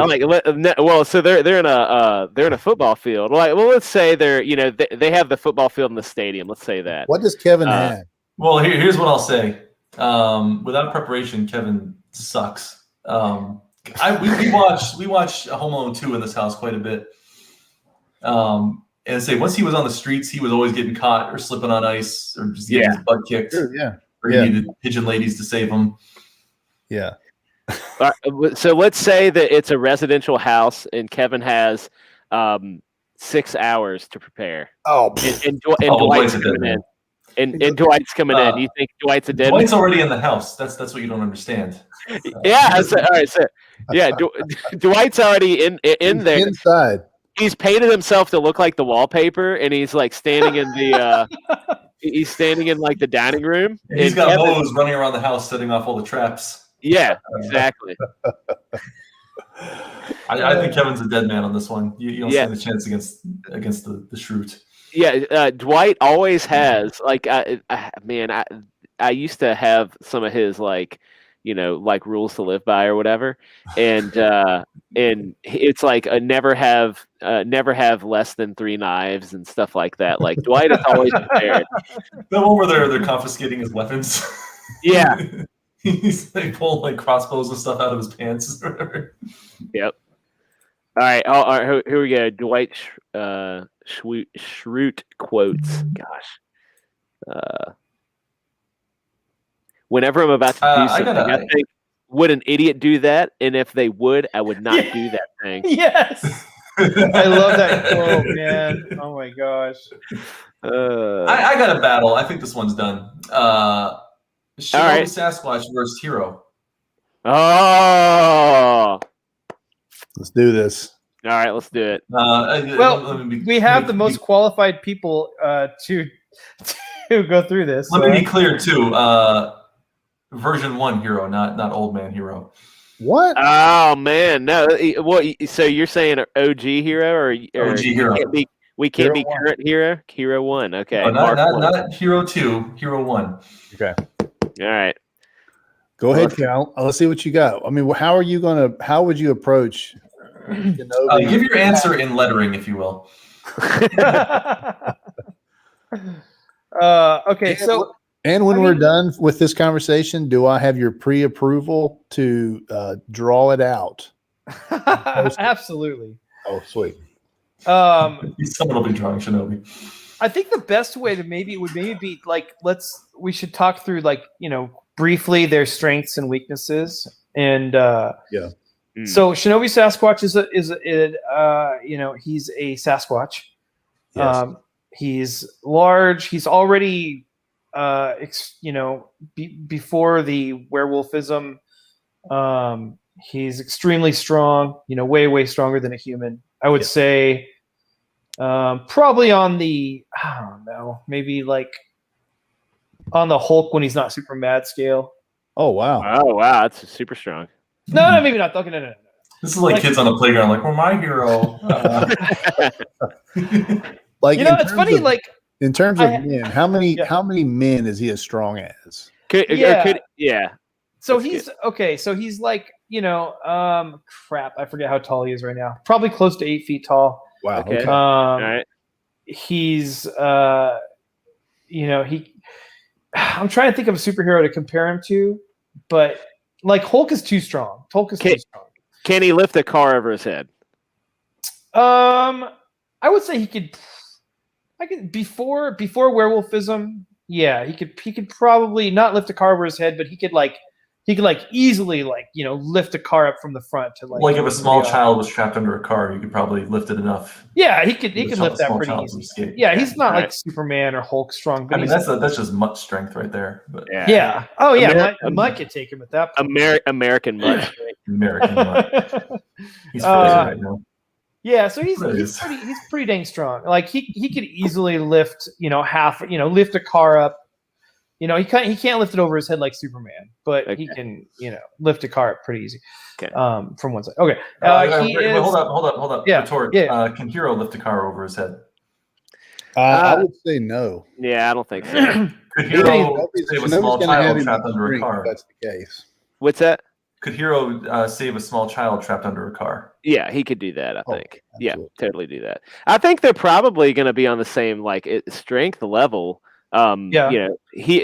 so they're in a football field. Let's say they have the football field in the stadium. Let's say that. What does Kevin have? Well, here's what I'll say. Without preparation, Kevin sucks. We watch Home Alone 2 in this house quite a bit. And say once he was on the streets, he was always getting caught or slipping on ice or just getting his butt kicked. Sure, yeah. Or he needed pigeon ladies to save him. Yeah. So let's say that it's a residential house and Kevin has 6 hours to prepare. Oh, and Dwight's coming in. And Dwight's coming in. You think Dwight's a dead Dwight's already in the house. That's what you don't understand. Yeah. All right. So yeah, Dwight's already in there. Inside. He's painted himself to look like the wallpaper, and he's like standing in the he's standing in like the dining room. And he's got hose running around the house, setting off all the traps. Yeah, exactly. I think Kevin's a dead man on this one. You don't stand a chance against the Shroot. Yeah, Dwight always has like I used to have some of his like like rules to live by or whatever, and it's like never have less than 3 knives and stuff like that. Like Dwight is always prepared. The one where they're confiscating his weapons. Yeah, they pull like crossbows and stuff out of his pants or whatever. Yep. All right. Here we go. Dwight Schrute quotes. Gosh. Whenever I'm about to do something, I think, would an idiot do that? And if they would, I would not do that thing. Yes. I love that quote, man. Oh my gosh. I got a battle. I think this one's done. Shinobi Sasquatch versus Hero. Oh. Let's do this. All right, let's do it. We have the most qualified people to go through this. Let me be clear too. Version 1 Hero, not Old Man Hero. What? Oh man, no. So you're saying OG Hero or OG Hero? We can't be current Hero. Hero 1. Okay. No, not Hero 2. Hero 1. Okay. All right. Go ahead, Cal. Let's see what you got. I mean, how would you approach Shinobi? Give your answer in lettering, if you will. Okay, so. And when we're done with this conversation, do I have your pre-approval to draw it out? Absolutely. Oh, sweet. Someone will be drawing Shinobi. I think the best way to maybe be like, we should talk through briefly their strengths and weaknesses. And so Shinobi Sasquatch is he's a Sasquatch. Yes. He's large. He's already before the werewolfism, he's extremely strong, way stronger than a human. I would say probably on the, I don't know, maybe like on the Hulk when he's not super mad scale. Oh, wow. Oh, wow. That's super strong. No, maybe not. Okay, no. This is like kids on the playground, like, well, my hero. Like, it's funny, in terms of men, how many men is he as strong as? So he's okay. So he's like, crap. I forget how tall he is right now. Probably close to 8 feet tall. Wow. Okay. All right. He's, I'm trying to think of a superhero to compare him to, but like Hulk is too strong. Too strong. Can he lift a car over his head? I would say he could. Before werewolfism, he could probably not lift a car over his head, but he could easily lift a car up from the front to like if a small child was trapped under a car, you could probably lift it enough. Yeah, he could lift that pretty easy. Yeah, he's not like Superman or Hulk strong. But that's just much strength right there. But yeah. Oh yeah, Mike could take him at that point. American Mutt. American Mutt. He's crazy right now. Yeah, so he's pretty dang strong. Like he could easily lift, lift a car up. He can't lift it over his head like Superman, but he can, lift a car up pretty easy. Okay. From one side. Okay. Hold up. Yeah. Retort. Yeah. Can Hero lift a car over his head? I would say no. Yeah, I don't think so. Could Hero save a small child trapped under a car? That's the case. What's that? Could Hero save a small child trapped under a car? Yeah, he could do that, I think. Yeah, totally do that. I think they're probably going to be on the same strength level. Yeah.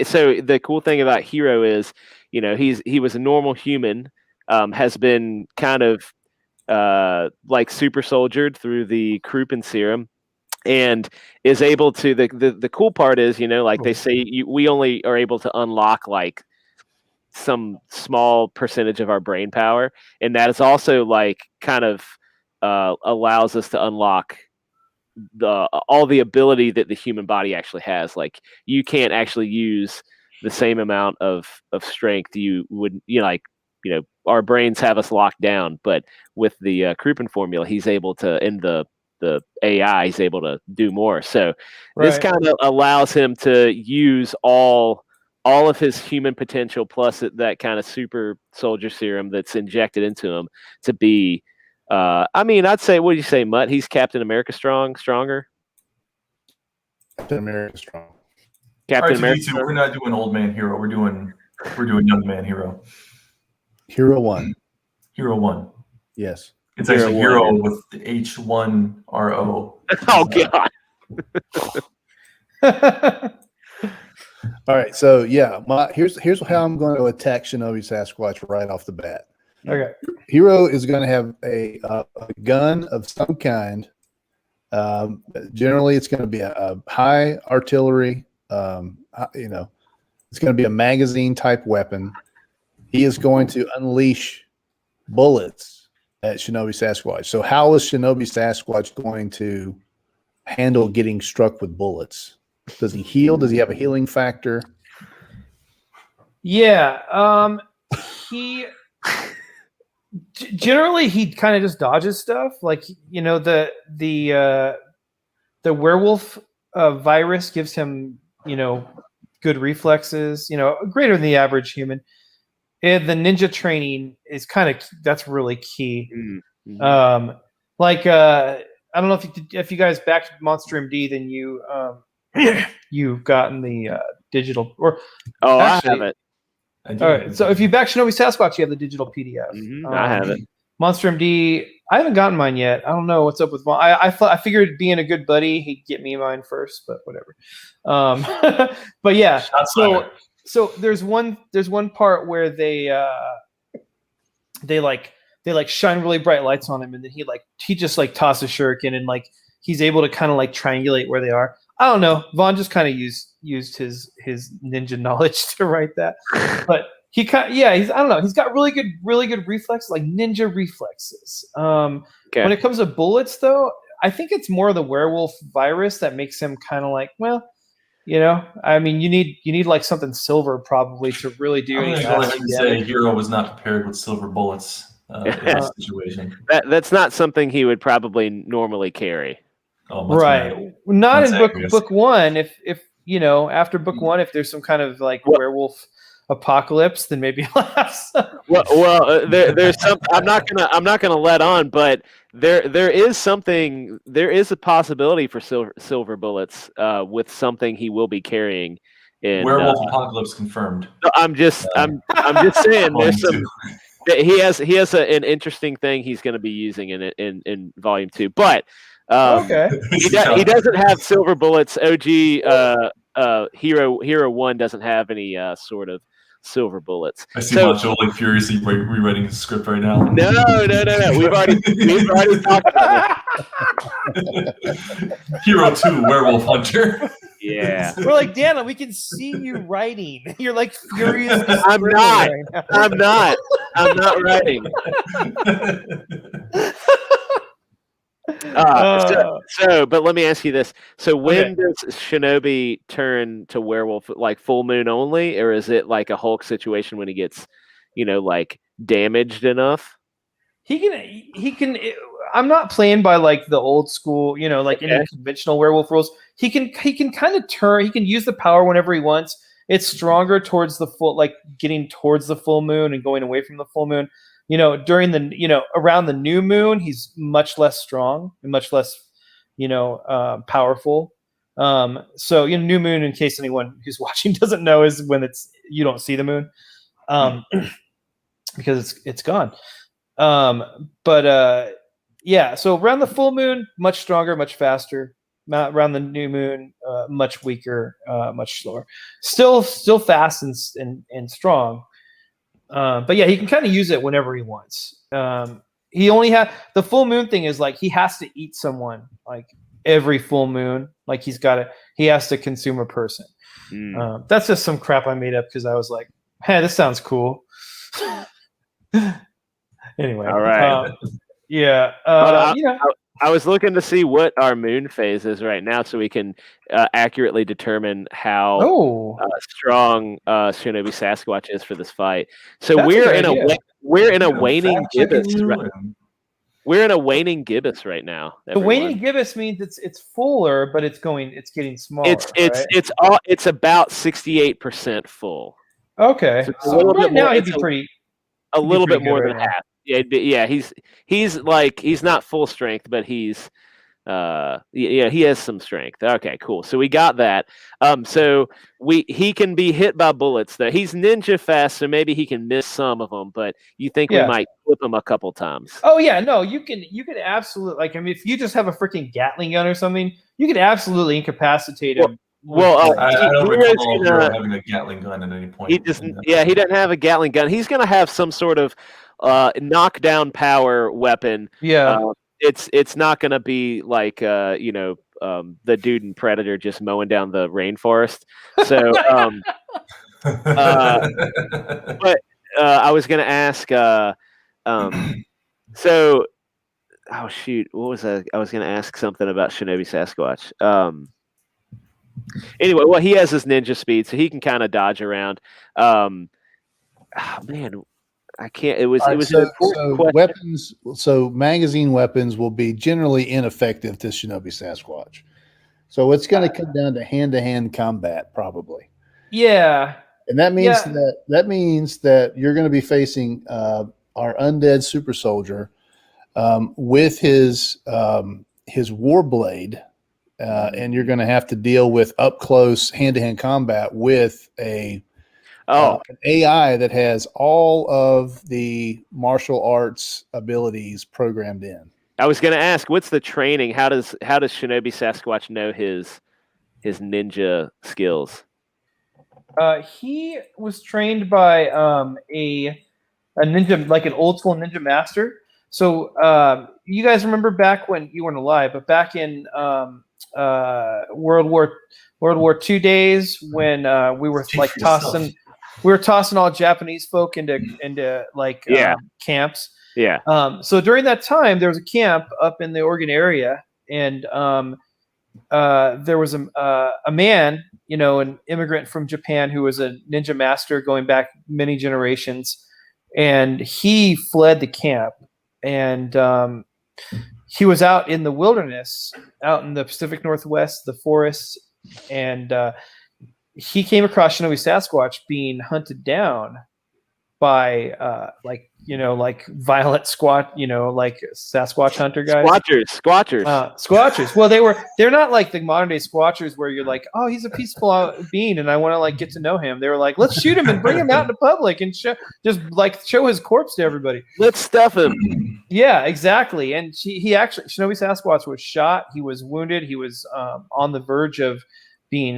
So the cool thing about Hero is, he was a normal human, has been kind of like super soldiered through the Kruppen serum, and is able to. The cool part is, like they say, we only are able to unlock like some small percentage of our brain power, and that is also like kind of allows us to unlock all the ability that the human body actually has. Like you can't actually use the same amount of strength you would, our brains have us locked down, but with the Kruppen formula, he's able to, in the AI, he's able to do more. So this kind of allows him to use all of his human potential plus that kind of super soldier serum that's injected into him to be. I'd say, what do you say, Mutt? He's Captain America stronger. Captain America strong. Captain America. We're not doing old man hero. We're doing young man hero. Hero 1. Hero 1. Yes. It's actually hero with the H1RO. Oh God. All right. So yeah, here's how I'm going to attack Shinobi Sasquatch right off the bat. Okay. Hero is going to have a gun of some kind. Generally, it's going to be a high artillery. It's going to be a magazine type weapon. He is going to unleash bullets at Shinobi Sasquatch. So how is Shinobi Sasquatch going to handle getting struck with bullets? Does he heal? Does he have a healing factor? Yeah. He generally he kind of just dodges stuff. Like, the werewolf virus gives him, good reflexes, greater than the average human. And the ninja training is that's really key. Mm-hmm. I don't know if you guys backed Monster MD, then you've gotten the digital or actually, I have it. All right, so if you back Shinobi Sasquatch, you have the digital PDF. Mm-hmm. I have it. Monster MD, I haven't gotten mine yet. I don't know what's up with mine. I figured being a good buddy, he'd get me mine first, but whatever. But yeah, so there's one part where they shine really bright lights on him, and then he just tosses shuriken, and he's able to kind of triangulate where they are. I don't know. Vaughn just kind of used his ninja knowledge to write that, but I don't know. He's got really good reflex, like ninja reflexes. When it comes to bullets, though, I think it's more the werewolf virus that makes him kind of you need something silver probably to really do anything. I would say Hero was not prepared with silver bullets in this situation. That's not something he would probably normally carry. Oh, right. Not in book one. If after book one, if there's some kind of werewolf apocalypse, then maybe less. There's some. I'm not gonna let on, but there is a possibility for silver bullets with something he will be carrying. In werewolf apocalypse confirmed. I'm just saying there's some. He has an interesting thing he's going to be using in volume 2, but. Okay. He doesn't have silver bullets. OG Hero 1 doesn't have any sort of silver bullets. I see Macho furiously rewriting the script right now. No. We've already talked about it. Hero 2 Werewolf Hunter. Yeah. We're Dan, we can see you writing. You're furious. I'm not. Right I'm not writing. But let me ask you this. So when does Shinobi turn to werewolf? Like full moon only, or is it like a Hulk situation when he gets, damaged enough? He can. I'm not playing by the old school, any conventional werewolf rules. He can kind of turn. He can use the power whenever he wants. It's stronger towards the full, getting towards the full moon and going away from the full moon. During the, around the new moon, he's much less strong and much less, powerful. So, new moon, in case anyone who's watching doesn't know, is when you don't see the moon, because it's gone. So around the full moon, much stronger, much faster. around the new moon, much weaker, much slower. Still fast and strong. But yeah, he can kind of use it whenever he wants. He only the full moon thing is like he has to eat someone like every full moon. Like he has to consume a person. That's just some crap I made up because I was like, hey, this sounds cool. Anyway, all right. Yeah. I was looking to see what our moon phase is right now, so we can accurately determine how strong Shinobi Sasquatch is for this fight. So we're in a waning gibbous. We're in a waning gibbous right now. The waning gibbous means it's fuller, but it's getting smaller. It's about 68% full. Okay, so right now he'd be pretty. A little bit more than half. Yeah, he's not full strength, but he's he has some strength. Okay, cool. So we got that. So he can be hit by bullets though. He's ninja fast, so maybe he can miss some of them, but you think we might flip him a couple times. Oh yeah, no, you can absolutely, like, I mean, if you just have a freaking Gatling gun or something, you could absolutely incapacitate him. I don't recall having a Gatling gun at any point. He doesn't have a Gatling gun. He's going to have some sort of knockdown power weapon. Yeah. It's not going to be like the dude in Predator just mowing down the rainforest. So but I was going to ask so oh shoot, what was I was going to ask something about Shinobi Sasquatch. Anyway, well, he has his ninja speed, so he can kind of dodge around. Man, I can't. It was weapons. So magazine weapons will be generally ineffective to Shinobi Sasquatch. So it's going to come down to hand combat, probably. Yeah, and that means that you're going to be facing our undead super soldier with his war blade. And you're going to have to deal with up close hand-to-hand combat with an AI that has all of the martial arts abilities programmed in. I was going to ask, what's the training? How does Shinobi Sasquatch know his ninja skills? He was trained by a ninja, like an old school ninja master. So you guys remember back when you weren't alive, but back in World War II days when we were like tossing all Japanese folk into camps. Yeah. So during that time, there was a camp up in the Oregon area, and there was a man, an immigrant from Japan who was a ninja master going back many generations, and he fled the camp, and he was out in the wilderness, out in the Pacific Northwest, the forests, and he came across Shinobi Sasquatch being hunted down by like violent like Sasquatch hunter guys. Squatchers. Well, they're not like the modern day squatchers where you're like, oh, he's a peaceful being and I want to like get to know him. They were like, let's shoot him and bring him out into public and show his corpse to everybody. Let's stuff him. Yeah, exactly. And he actually, Shinobi Sasquatch was shot. He was wounded. He was on the verge of being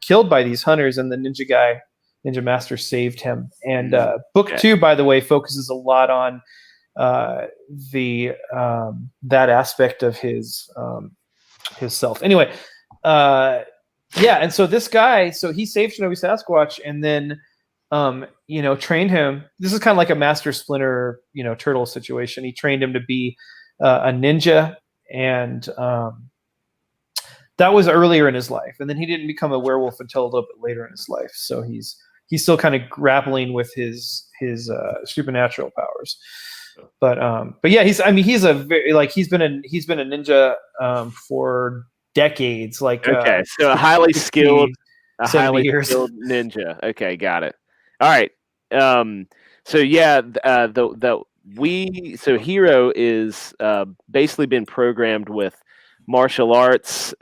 killed by these hunters, and the Ninja Master saved him. And book 2, by the way, focuses a lot on that aspect of his self. Anyway, and so this guy, he saved Shinobi Sasquatch, and then trained him. This is kind of like a Master Splinter, Turtle situation. He trained him to be a ninja, and that was earlier in his life. And then he didn't become a werewolf until a little bit later in his life. So he's still kind of grappling with his supernatural powers. But yeah, he's been a ninja for decades. Like so a highly skilled ninja. Okay, got it. All right. So yeah, Hero is basically been programmed with martial arts,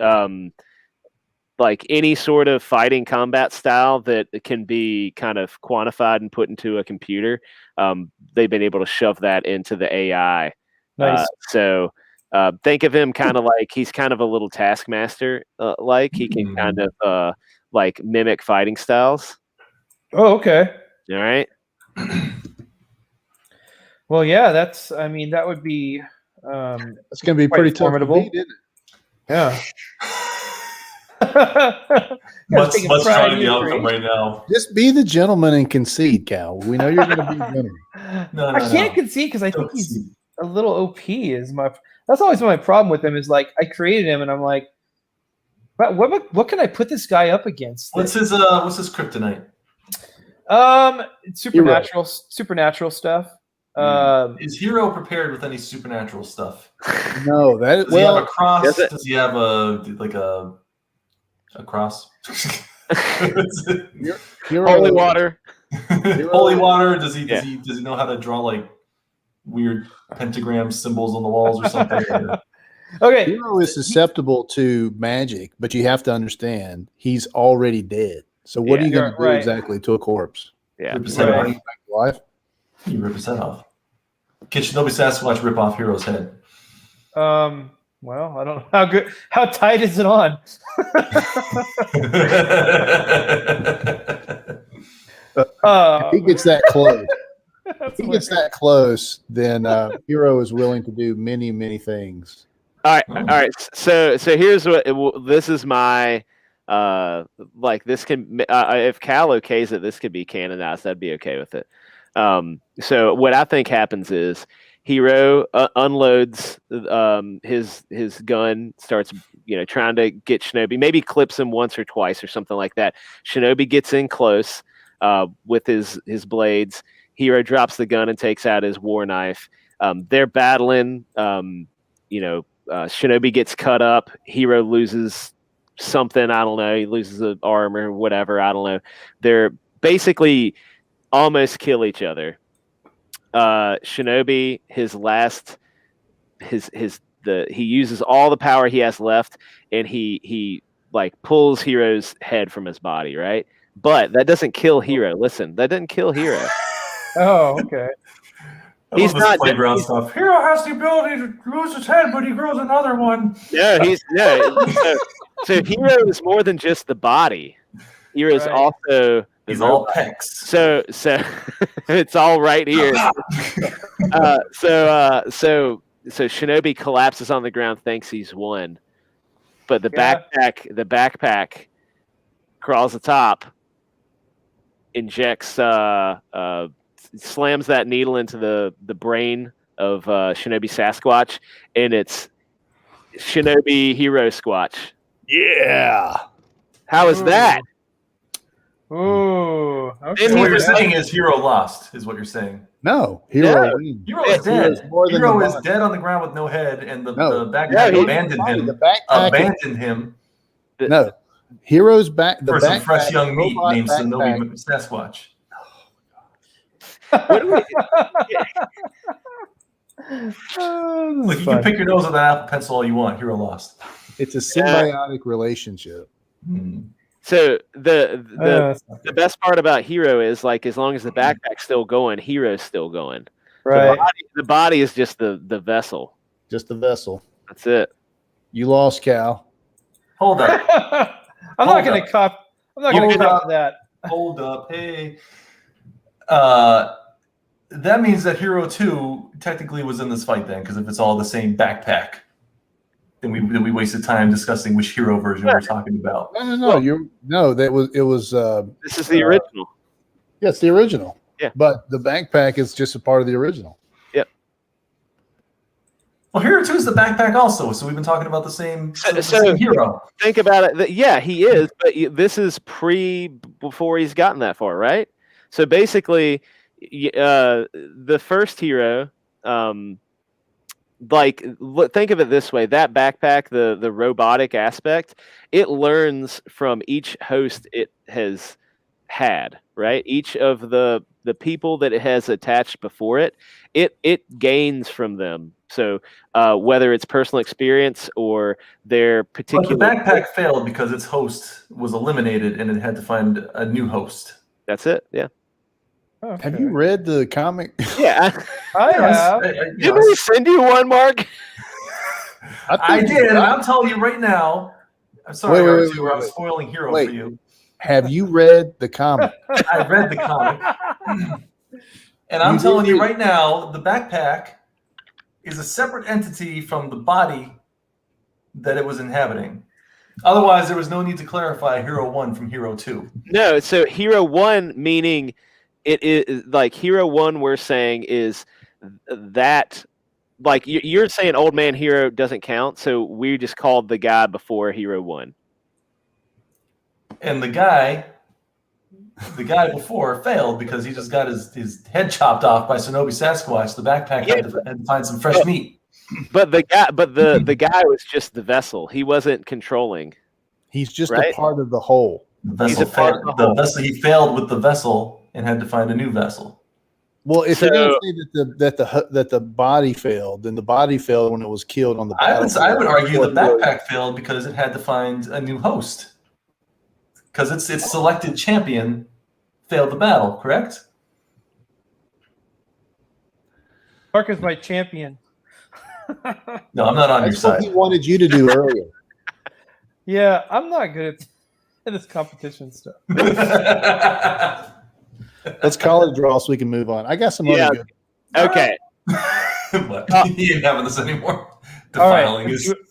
like any sort of fighting combat style that can be kind of quantified and put into a computer. They've been able to shove that into the AI. Nice. Think of him kind of like he's kind of a little taskmaster. Like he can kind of like mimic fighting styles. Oh, okay. All right. Well, yeah, that would be It's going to be quite pretty tough to formidable. beat, isn't it? Yeah. Let's taking try pride in the your outcome creation. right now. Just be the gentleman and concede, Cal. We know you're going to be the gentleman. No, I can't concede because I think he's a little OP. That's always my problem with him. Is like I created him and I'm like, what can I put this guy up against? What's his kryptonite? Supernatural stuff. Is Hero prepared with any supernatural stuff? No, Does he have a cross? Does he have a cross? Holy water. Holy water. Does he know how to draw like weird pentagram symbols on the walls or something? Okay. Hero is susceptible to magic, but you have to understand he's already dead. So what are you going to do exactly to a corpse? Yeah. Rip his head off. Bring it back to life? You rip his head off. Can Shinobi Sasquatch rip off Hero's head? Well, I don't know how tight is it on? If he gets that close, that close, then Hero is willing to do many, many things. All right. So here's what this is my like this can if Cal okays it, this could be canonized. I'd be okay with it. So what I think happens is Hero unloads his gun, starts trying to get Shinobi, maybe clips him once or twice or something like that. Shinobi gets in close with his blades. Hero drops the gun and takes out his war knife. They're battling. Shinobi gets cut up. Hero loses something. I don't know. He loses an arm or whatever. I don't know. They're basically almost kill each other. Shinobi, he uses all the power he has left, and he like pulls Hero's head from his body, right? But that doesn't kill Hero. Listen, that doesn't kill Hero. Oh, okay. He's not playground stuff. Hero has the ability to lose his head, but he grows another one. No, so Hero is more than just the body. Hero is also he's all pecs. So it's all right here. So Shinobi collapses on the ground, thinks he's won, but the backpack crawls atop, injects slams that needle into the brain of Shinobi Sasquatch, and it's Shinobi Hero Squatch. Yeah. How is that? Ooh. Okay. So what you're saying is Hero lost, is what you're saying. No, Hero wins. Hero is dead. Hero is dead on the ground with no head, and the backpack abandoned him. The backpack abandoned him. No. Hero's back. For some fresh young meat named Shinobi Sasquatch. What do we, Look, you can pick your nose with an Apple Pencil all you want. Hero lost. It's a symbiotic relationship. So the best part about Hero is like as long as the backpack's still going, Hero's still going. Right. The body is just the vessel. Just the vessel. That's it. You lost, Cal. Hold up. I'm not going to cop that. Hold up. Hey. That means that Hero 2 technically was in this fight then, because if it's all the same backpack, then we wasted time discussing which Hero version we're talking about. No. It was. This is the original. Yeah, it's the original. Yeah, but the backpack is just a part of the original. Yep. Well, Hero 2 is the backpack also, so we've been talking about the same Hero. Think about it. Yeah, he is, but this is before he's gotten that far, right? So basically, the first Hero, think of it this way: that backpack, the robotic aspect, it learns from each host it has had, right? Each of the people that it has attached before it gains from them. So whether it's personal experience or their particular. But the backpack failed because its host was eliminated, and it had to find a new host. That's it. Yeah. Okay. Have you read the comic? Yeah, I have. Did we send you one, Mark? I did, and I'm telling you right now. I'm sorry, I'm spoiling Hero for you. Have you read the comic? I read the comic. And I'm telling you right now, the backpack is a separate entity from the body that it was inhabiting. Otherwise, there was no need to clarify Hero 1 from Hero 2. No, so Hero 1 meaning it is like Hero 1 we're saying is that like you're saying Old Man Hero doesn't count, so we just called the guy before Hero 1. And the guy before failed because he just got his head chopped off by Shinobi Sasquatch. The backpack had to find some fresh meat. But the guy was just the vessel. He wasn't controlling. He's just a part of the whole. He failed with the vessel and had to find a new vessel. Well, if you're going to say that the body failed, then the body failed when it was killed on the battlefield. I would argue the backpack failed because it had to find a new host. Because its selected champion failed the battle, correct? Mark is my champion. No, I'm not on your side. That's what he wanted you to do earlier. Yeah, I'm not good at this competition stuff. Let's call it a draw so we can move on. I got some other good. Okay. What? He ain't having this anymore. All right.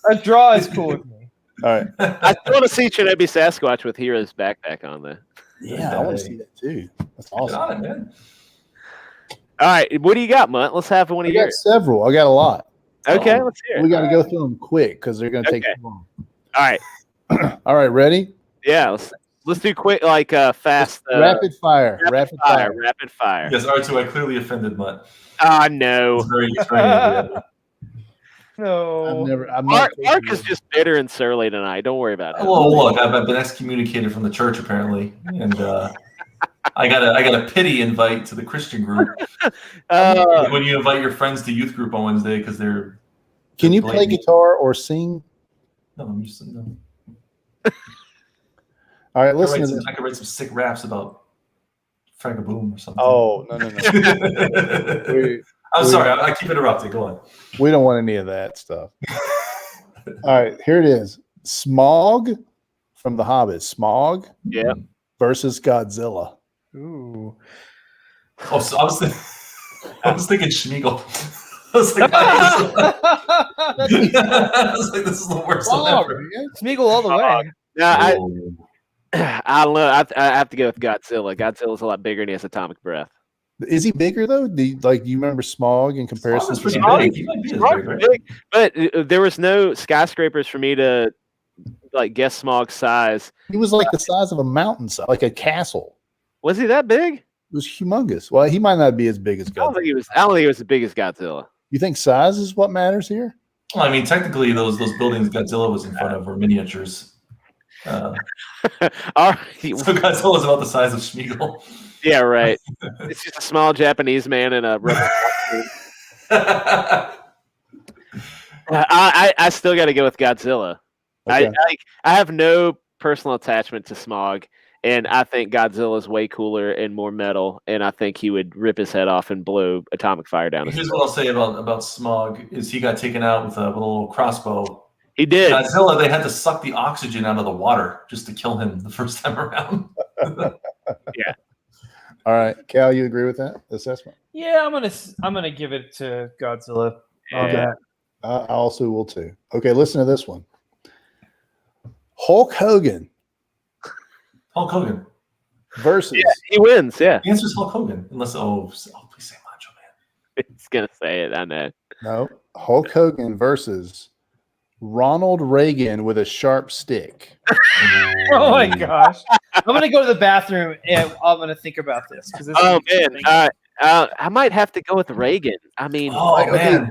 A draw is cool with me. All right. I still want to see Shinobi Sasquatch with Hero's backpack on there. Yeah, I want to see that too. That's awesome. Get on it, man. All right. What do you got, Mutt? Let's have one of yours. I got several. I got a lot. Okay, let's hear it. We got to go through them quick because they're going to take too long. All right. All right, ready? Yeah, let's do quick, like fast. Rapid fire. Rapid fire. Yes, R2, I clearly offended Mutt. Ah, no. It's very extreme. No. Mark is just bitter and surly tonight. Don't worry about it. Well, look, I've been excommunicated from the church apparently, and I got a pity invite to the Christian group. When you invite your friends to youth group on Wednesday because they're. Can you play guitar or sing? No, I'm used to no. All right, listen to this. I could write some sick raps about Fragaboom or something. Oh, no. I'm sorry, I keep interrupting. Go on. We don't want any of that stuff. All right, here it is. Smaug from The Hobbit. Smaug versus Godzilla. Ooh. Oh, so I was thinking Schmeagol. I was like, this is the worst one ever. Smeagol all the way. Yeah, I don't know. I have to go with Godzilla. Godzilla's a lot bigger and he has atomic breath. Is he bigger though? Do you remember Smaug in comparison? Smaug big, but there was no skyscrapers for me to like guess Smaug's size. He was like the size of a mountain, like a castle. Was he that big? It was humongous. Well, he might not be as big as Godzilla. I don't think he was as big as Godzilla. You think size is what matters here? Well, I mean, technically, those buildings Godzilla was in front of were miniatures. All right. So Godzilla's about the size of Schmeagol. Yeah, right. It's just a small Japanese man in a rubber costume. I still got to go with Godzilla. Okay. I have no personal attachment to Smaug, and I think Godzilla is way cooler and more metal, and I think he would rip his head off and blow atomic fire down his Here's throat. what I'll say about Smaug is he got taken out with a little crossbow. He did. Godzilla, they had to suck the oxygen out of the water just to kill him the first time around. Yeah. All right, Cal, you agree with that assessment? Yeah, I'm gonna give it to Godzilla on that. I also will too. Okay, listen to this one. Hulk Hogan versus. Yeah, he wins. Yeah. The answer is Hulk Hogan, unless please say Macho Man. He's gonna say it. I know. No, Hulk Hogan versus Ronald Reagan with a sharp stick. Oh my gosh! I'm gonna go to the bathroom and I'm gonna think about this. I might have to go with Reagan. I mean, man,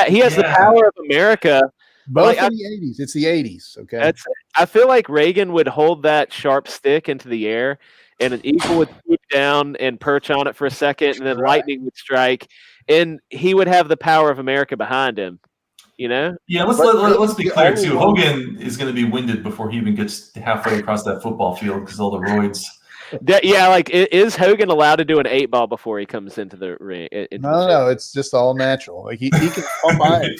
he has the power of America. Both in the 80s. It's the 80s. Okay. I feel like Reagan would hold that sharp stick into the air, and an eagle would swoop down and perch on it for a second, and then lightning would strike, and he would have the power of America behind him. You know? Yeah, let's be clear too. Hogan is going to be winded before he even gets halfway across that football field because all the roids. Is Hogan allowed to do an 8-ball before he comes into the ring? No, it's just all natural. Like he can come by it.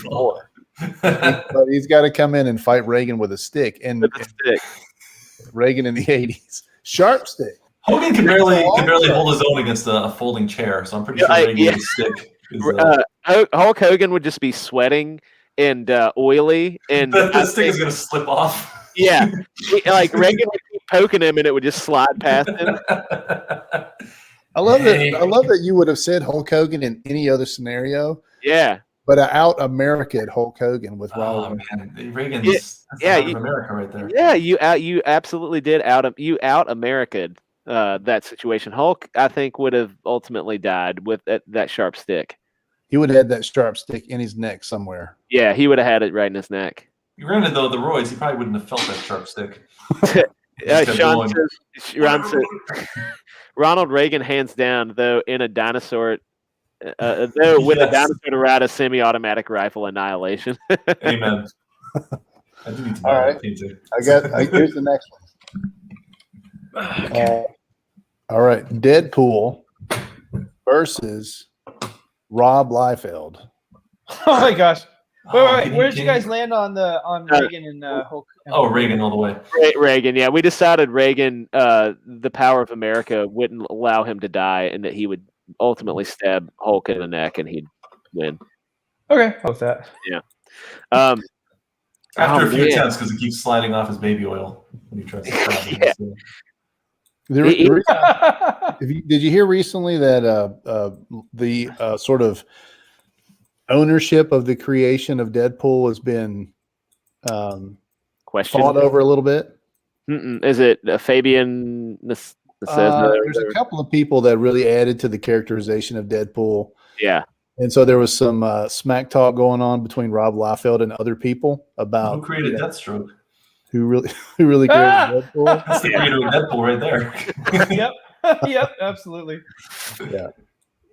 But he's got to come in and fight Reagan with a stick. And With a stick. Reagan in the 80s. Sharp stick. Hogan can barely hold his own against a folding chair, so I'm pretty sure Reagan with a stick is, Hulk Hogan would just be sweating and oily, and the stick is going to slip off. Yeah, like Reagan would keep poking him, and it would just slide past him. I love that you would have said Hulk Hogan in any other scenario. Yeah, but out America Hulk Hogan with Ronald. Oh man, Reagan's America right there. Yeah, you absolutely did out America'd that situation. Hulk, I think, would have ultimately died with that sharp stick. He would have had that sharp stick in his neck somewhere. Yeah, he would have had it right in his neck. Granted, though, the roids, he probably wouldn't have felt that sharp stick. Sean says, Ronald Reagan, hands down, though, in a dinosaur, a dinosaur to ride a semi-automatic rifle, annihilation. Amen. I do need to buy that painting. Here's the next one. All right, Deadpool versus Rob Liefeld. Oh my gosh! Wait! Where did you guys land on Reagan and Hulk? Oh, Reagan all the way. Reagan, yeah. We decided Reagan, the power of America, wouldn't allow him to die, and that he would ultimately stab Hulk in the neck, and he'd win. Okay, with that. Yeah. After a few attempts, because it keeps sliding off his baby oil when he tries to stab him. So. Did you hear recently that the sort of ownership of the creation of Deadpool has been fought over a little bit? Is it Fabian? There's a couple of people that really added to the characterization of Deadpool. Yeah. And so there was some smack talk going on between Rob Liefeld and other people about who created Deathstroke. Who really created Deadpool? That's the creator of Deadpool right there. Yep, absolutely. Yeah.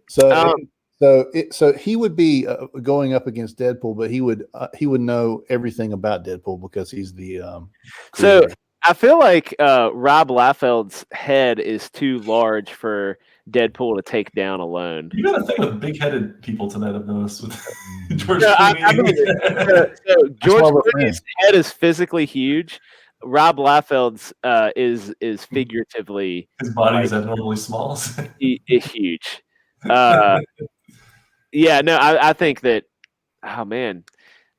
So he would be going up against Deadpool, but he would know everything about Deadpool because he's the. So I feel like Rob Liefeld's head is too large for Deadpool to take down alone. You got a thing with big-headed people tonight, I've noticed. With George Clooney. George Clooney's head is physically huge. Rob Liefeld's is figuratively. His body is abnormally small. Huge. Yeah, no, I think that. Oh man,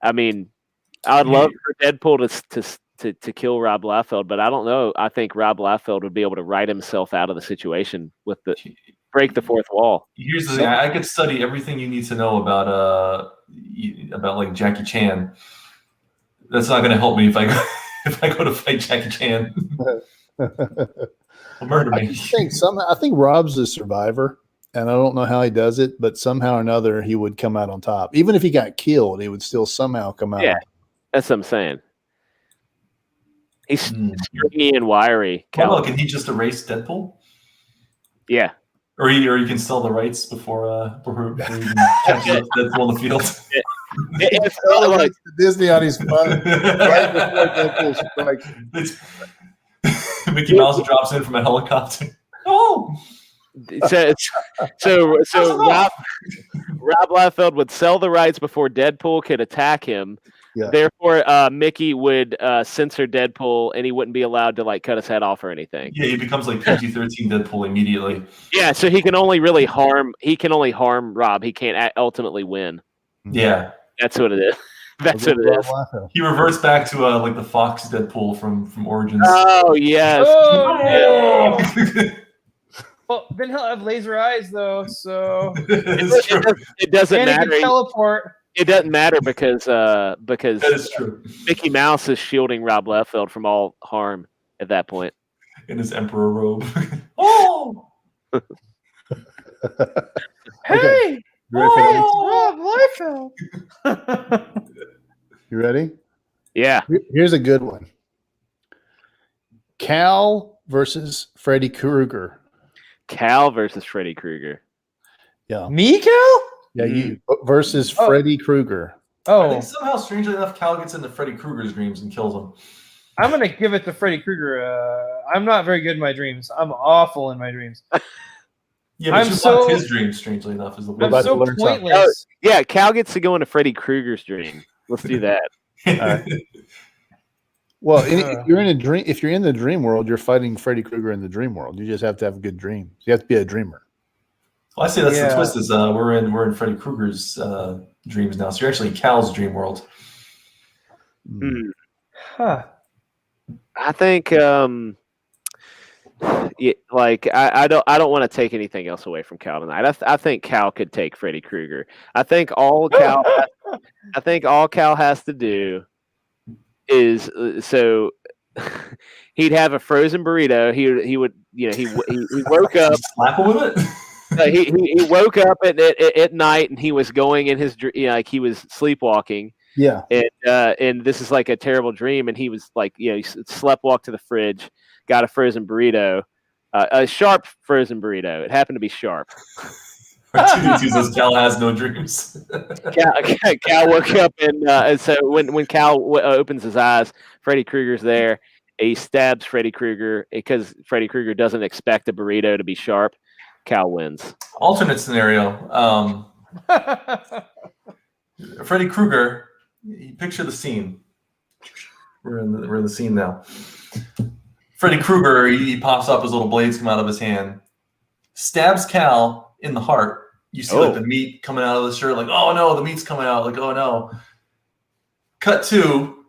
I mean, I would love for Deadpool to kill Rob Liefeld, but I don't know. I think Rob Liefeld would be able to write himself out of the situation with break the fourth wall. Here's the thing: I could study everything you need to know about like Jackie Chan. That's not going to help me if I go to fight Jackie Chan. He'll murder me. I think Rob's a survivor. And I don't know how he does it, but somehow or another he would come out on top. Even if he got killed, he would still somehow come out. Yeah, that's what I'm saying. He's stringy and wiry. Well, can he just erase Deadpool? Yeah. Or he can sell the rights before he even catches Deadpool in the field. It's like Disney on his phone right before Deadpool strikes. Mickey Mouse drops in from a helicopter. Oh. So Rob Liefeld would sell the rights before Deadpool could attack him. Yeah. Therefore, Mickey would censor Deadpool, and he wouldn't be allowed to like cut his head off or anything. Yeah, he becomes like PG-13 Deadpool immediately. Yeah, so he can only harm Rob. He can't ultimately win. Yeah, that's what it is. That's what it is. He reverts back to like the Fox Deadpool from Origins. Oh yes. Oh! Well, then he'll have laser eyes, though. So it doesn't matter. He can teleport. It doesn't matter because that is true. Mickey Mouse is shielding Rob Liefeld from all harm at that point. In his emperor robe. Oh. Hey! Rob Liefeld. You ready? Yeah. Here's a good one. Cal versus Freddy Krueger. Cal versus Freddy Krueger. Yeah. Me, Cal? Yeah, you versus Freddy Krueger. I think somehow, strangely enough, Cal gets into Freddy Krueger's dreams and kills him. I'm going to give it to Freddy Krueger. I'm not very good in my dreams. I'm awful in my dreams. Yeah, but you fucked his dreams, strangely enough. Is the I'm so pointless. Yeah, Cal gets to go into Freddy Krueger's dream. Let's do that. Well, if you're in a dream, if you're in the dream world, you're fighting Freddy Krueger in the dream world. You just have to have good dreams. You have to be a dreamer. Well, I say that's the twist. Is we're in Freddy Krueger's dreams now, so you're actually in Cal's dream world. Huh. I think, I don't want to take anything else away from Cal tonight. I think Cal could take Freddy Krueger. I think all Cal has to do is he'd have a frozen burrito. He would he woke up. Slap him with it. He woke up at night and he was going in his like he was sleepwalking. Yeah. And this is like a terrible dream. And he was like, he slept, walked to the fridge, got a frozen burrito, a sharp frozen burrito. It happened to be sharp. Opportunity says Cal has no dreams. Cal woke up and so when Cal opens his eyes, Freddy Krueger's there. He stabs Freddy Krueger because Freddy Krueger doesn't expect a burrito to be sharp. Cal wins. Alternate scenario. Freddy Krueger. You picture the scene. We're in the scene now. Freddy Krueger. He pops up. His little blades come out of his hand. Stabs Cal in the heart. You see like the meat coming out of the shirt. Like, oh no, the meat's coming out. Like, oh no. Cut to.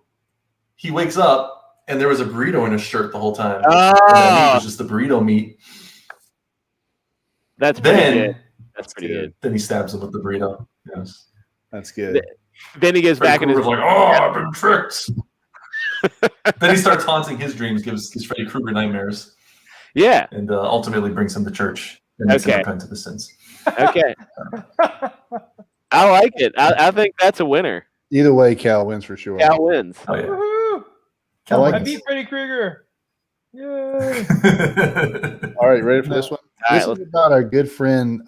He wakes up and there was a burrito in his shirt the whole time. And that meat was just the burrito meat. That's pretty good. That's pretty good. Then he stabs him with the burrito. Yes. That's good. Then he goes back and is like, "Oh, I've been tricked." Then he starts haunting his dreams, gives Freddy Krueger nightmares. Yeah, and ultimately brings him to church and makes him repent of his sins. Okay, I like it. I think that's a winner. Either way, Cal wins for sure. Cal wins. Oh yeah. Cal I beat Freddy Krueger. Yay! All right, ready for this one? This is about our good friend.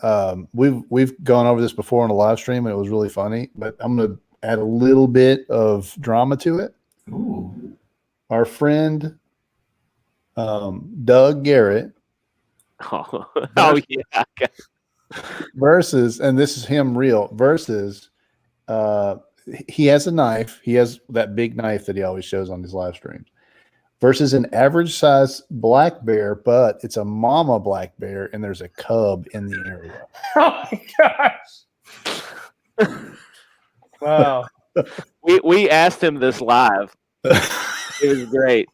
We've gone over this before on a live stream, and it was really funny. But I'm going to add a little bit of drama to it. Ooh. Our friend Doug Garrett. Yeah. Versus, and this is him real. Versus, he has a knife. He has that big knife that he always shows on his live streams. Versus an average size black bear, but it's a mama black bear, and there's a cub in the area. Oh my gosh! Wow. We asked him this live. It was great.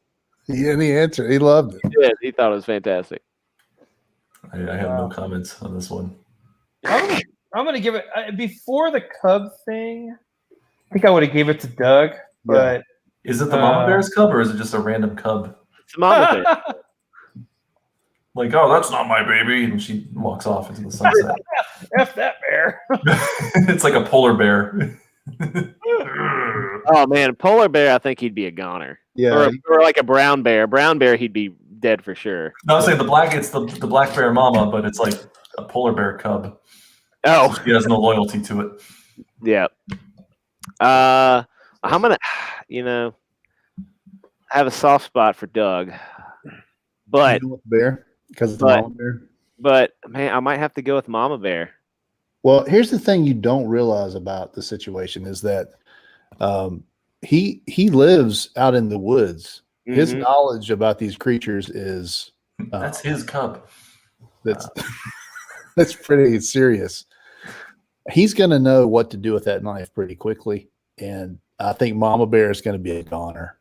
He answered. He loved it. He did. He thought it was fantastic. I have no comments on this one. I'm gonna give it before the cub thing. I think I would have gave it to Doug, but. Yeah. Is it the mama bear's cub or is it just a random cub? It's a mama bear. Like, oh, that's not my baby, and she walks off into the sunset. F that bear. It's like a polar bear. Oh man, polar bear. I think he'd be a goner. Yeah, or like a brown bear. Brown bear, he'd be dead for sure. No, I'm saying it's the black bear mama, but it's like a polar bear cub. Oh, so she has no loyalty to it. Yeah. I'm gonna, I have a soft spot for Doug, but bear because it's mama bear. But man, I might have to go with mama bear. Well, here's the thing you don't realize about the situation is that he lives out in the woods. Mm-hmm. His knowledge about these creatures is that's his cub. That's pretty serious. He's going to know what to do with that knife pretty quickly, and I think Mama Bear is going to be a goner.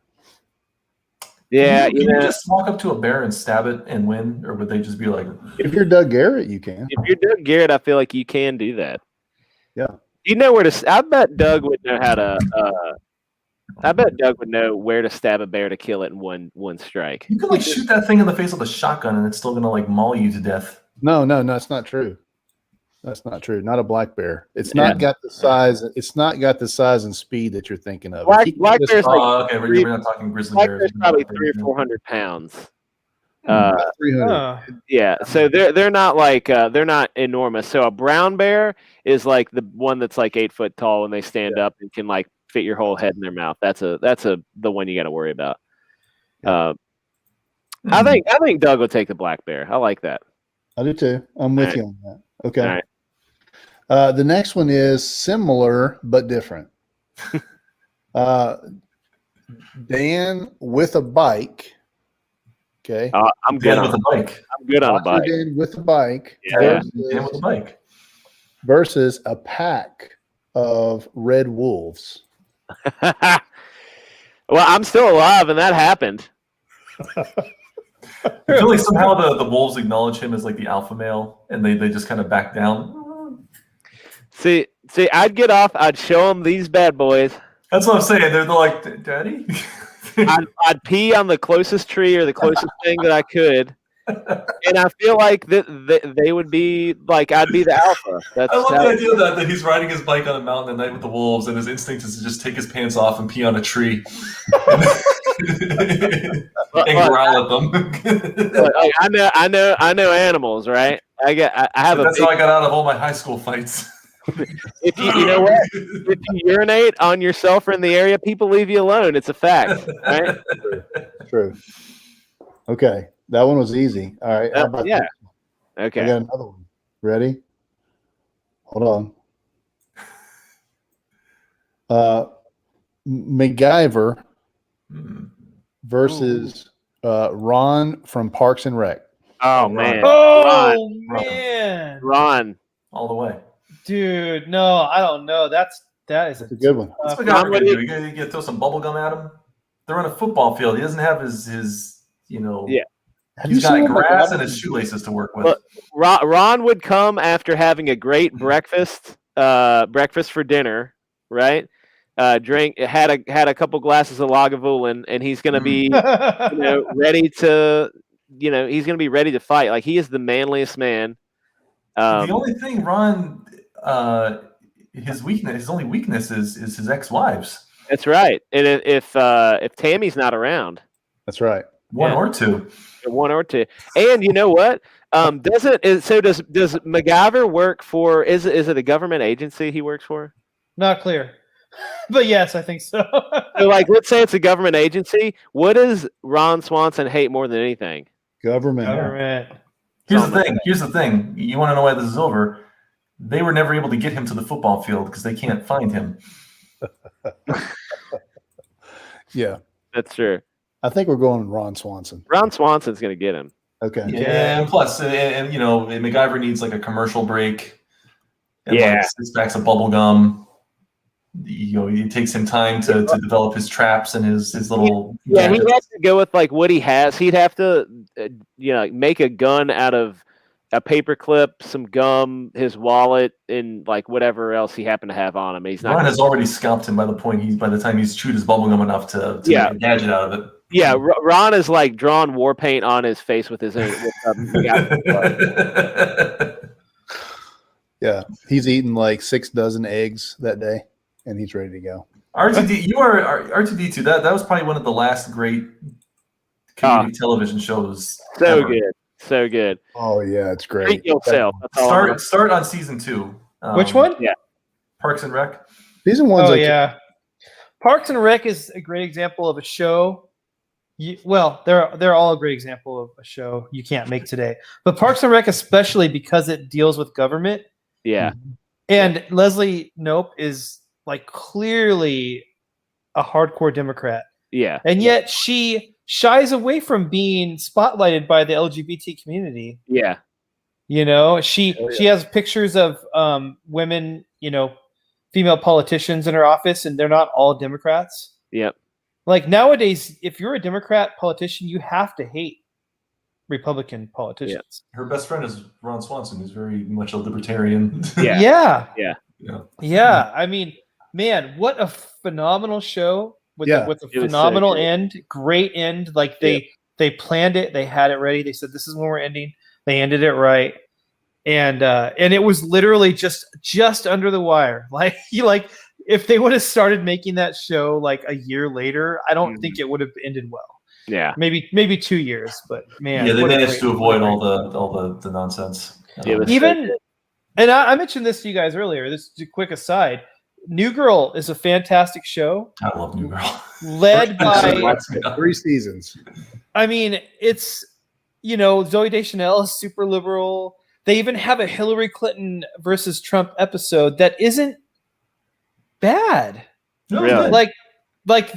Yeah, you just walk up to a bear and stab it and win, or would they just be like? If you're Doug Garrett, you can. If you're Doug Garrett, I feel like you can do that. Yeah. You know where to. I bet Doug would know how to. I bet Doug would know where to stab a bear to kill it in one strike. You could shoot that thing in the face with a shotgun, and it's still gonna maul you to death. No, it's not true. That's not true. Not a black bear. It's not got the size. It's not got the size and speed that you're thinking of. Black bear's okay. We're not talking grizzly bears. Bear's probably 300 or 400 pounds. 300. Yeah. So they're not they're not enormous. So a brown bear is like the one that's 8 foot tall when they stand up and can fit your whole head in their mouth. That's the one you got to worry about. I think Doug will take the black bear. I like that. I do too. I'm with you on that. Okay. All right. The next one is similar but different. Dan with a bike. Okay. I'm good Dan on with a bike. I'm good on a Boxer bike. Dan with a bike Yeah. Dan with a bike. versus a pack of red wolves. Well, I'm still alive, and that happened. I feel like somehow the wolves acknowledge him as like the alpha male, and they just kind of back down. See, I'd get off. I'd show them these bad boys. That's what I'm saying. They're like, Daddy. I'd pee on the closest tree or the closest thing that I could, and I feel like that they would be like I'd be the alpha. I love the idea that he's riding his bike on a mountain at night with the wolves, and his instinct is to just take his pants off and pee on a tree and growl at them. Like, I know animals, right? I have That's how I got out of all my high school fights. If you know what, if you urinate on yourself or in the area, people leave you alone. It's a fact, right? True. Okay, that one was easy. All right. How about Yeah. this? I Okay. got another one. Ready? Hold on. MacGyver versus Ron from Parks and Rec. Oh man. Oh man, Ron. All the way. dude, no, I don't know. That is That's a good one. What's the guy gonna do? You gotta throw some bubble gum at him. They're on a football field. He doesn't have his Yeah. He's got grass and his shoelaces to work with. Well, Ron would come after having a great breakfast for dinner, right? Had a couple glasses of Lagavulin, and he's gonna be ready to he's gonna be ready to fight. Like he is the manliest man. The only thing Ron his only weakness is his ex-wives. That's right. And if Tammy's not around, That's right. One or two. And you know what? Does MacGyver work for? Is it a government agency he works for? not clear, but yes, I think so. So, like, let's say it's a government agency. What does Ron Swanson hate more than anything? Government. Here's the thing. You want to know why this is over? They were never able to get him to the football field because they can't find him. Yeah. That's true. I think we're going Ron Swanson. Ron Swanson's going to get him. Okay. Yeah, and plus, and MacGyver needs like a commercial break. And like 6 packs of bubble gum. It takes him time to develop his traps and his little. Yeah, he has to go with like what he has. He'd have to, make a gun out of a paper clip, some gum, his wallet, and like whatever else he happened to have on him. He's not. Ron has already scalped him by the time he's chewed his bubble gum enough to make a gadget out of it. Yeah, Ron is like drawn war paint on his face with his own. Yeah, he's eaten like 6 dozen eggs that day, and he's ready to go. R2D, you are R2D2. That was probably one of the last great community television shows. So good, so good. Oh yeah, it's great. Treat yourself. That's all Start on season 2. Which one? Yeah, Parks and Rec. Season 1's Oh okay. yeah, Parks and Rec is a great example of a show. They're all a great example of a show you can't make today. But Parks and Rec, especially because it deals with government. yeah. And Leslie Knope is like clearly a hardcore Democrat. Yeah. And yet she shies away from being spotlighted by the LGBT community. Yeah. She has pictures of women, female politicians in her office, and they're not all Democrats. Yep. Like nowadays, if you're a Democrat politician, you have to hate Republican politicians. Her best friend is Ron Swanson, who's very much a libertarian. Yeah. Yeah. I mean, man, what a phenomenal show with a phenomenal end, great end. Like they planned it, they had it ready. They said, "This is when we're ending." They ended it right, and it was literally just under the wire. Like if they would have started making that show like a year later, I don't think it would have ended well. Yeah, maybe 2 years, but man, they managed to avoid all the nonsense. And I mentioned this to you guys earlier. This is a quick aside. New Girl is a fantastic show. I love New Girl. Led by 3 seasons. I mean, it's Zooey Deschanel is super liberal. They even have a Hillary Clinton versus Trump episode that isn't bad. No, Really? Like like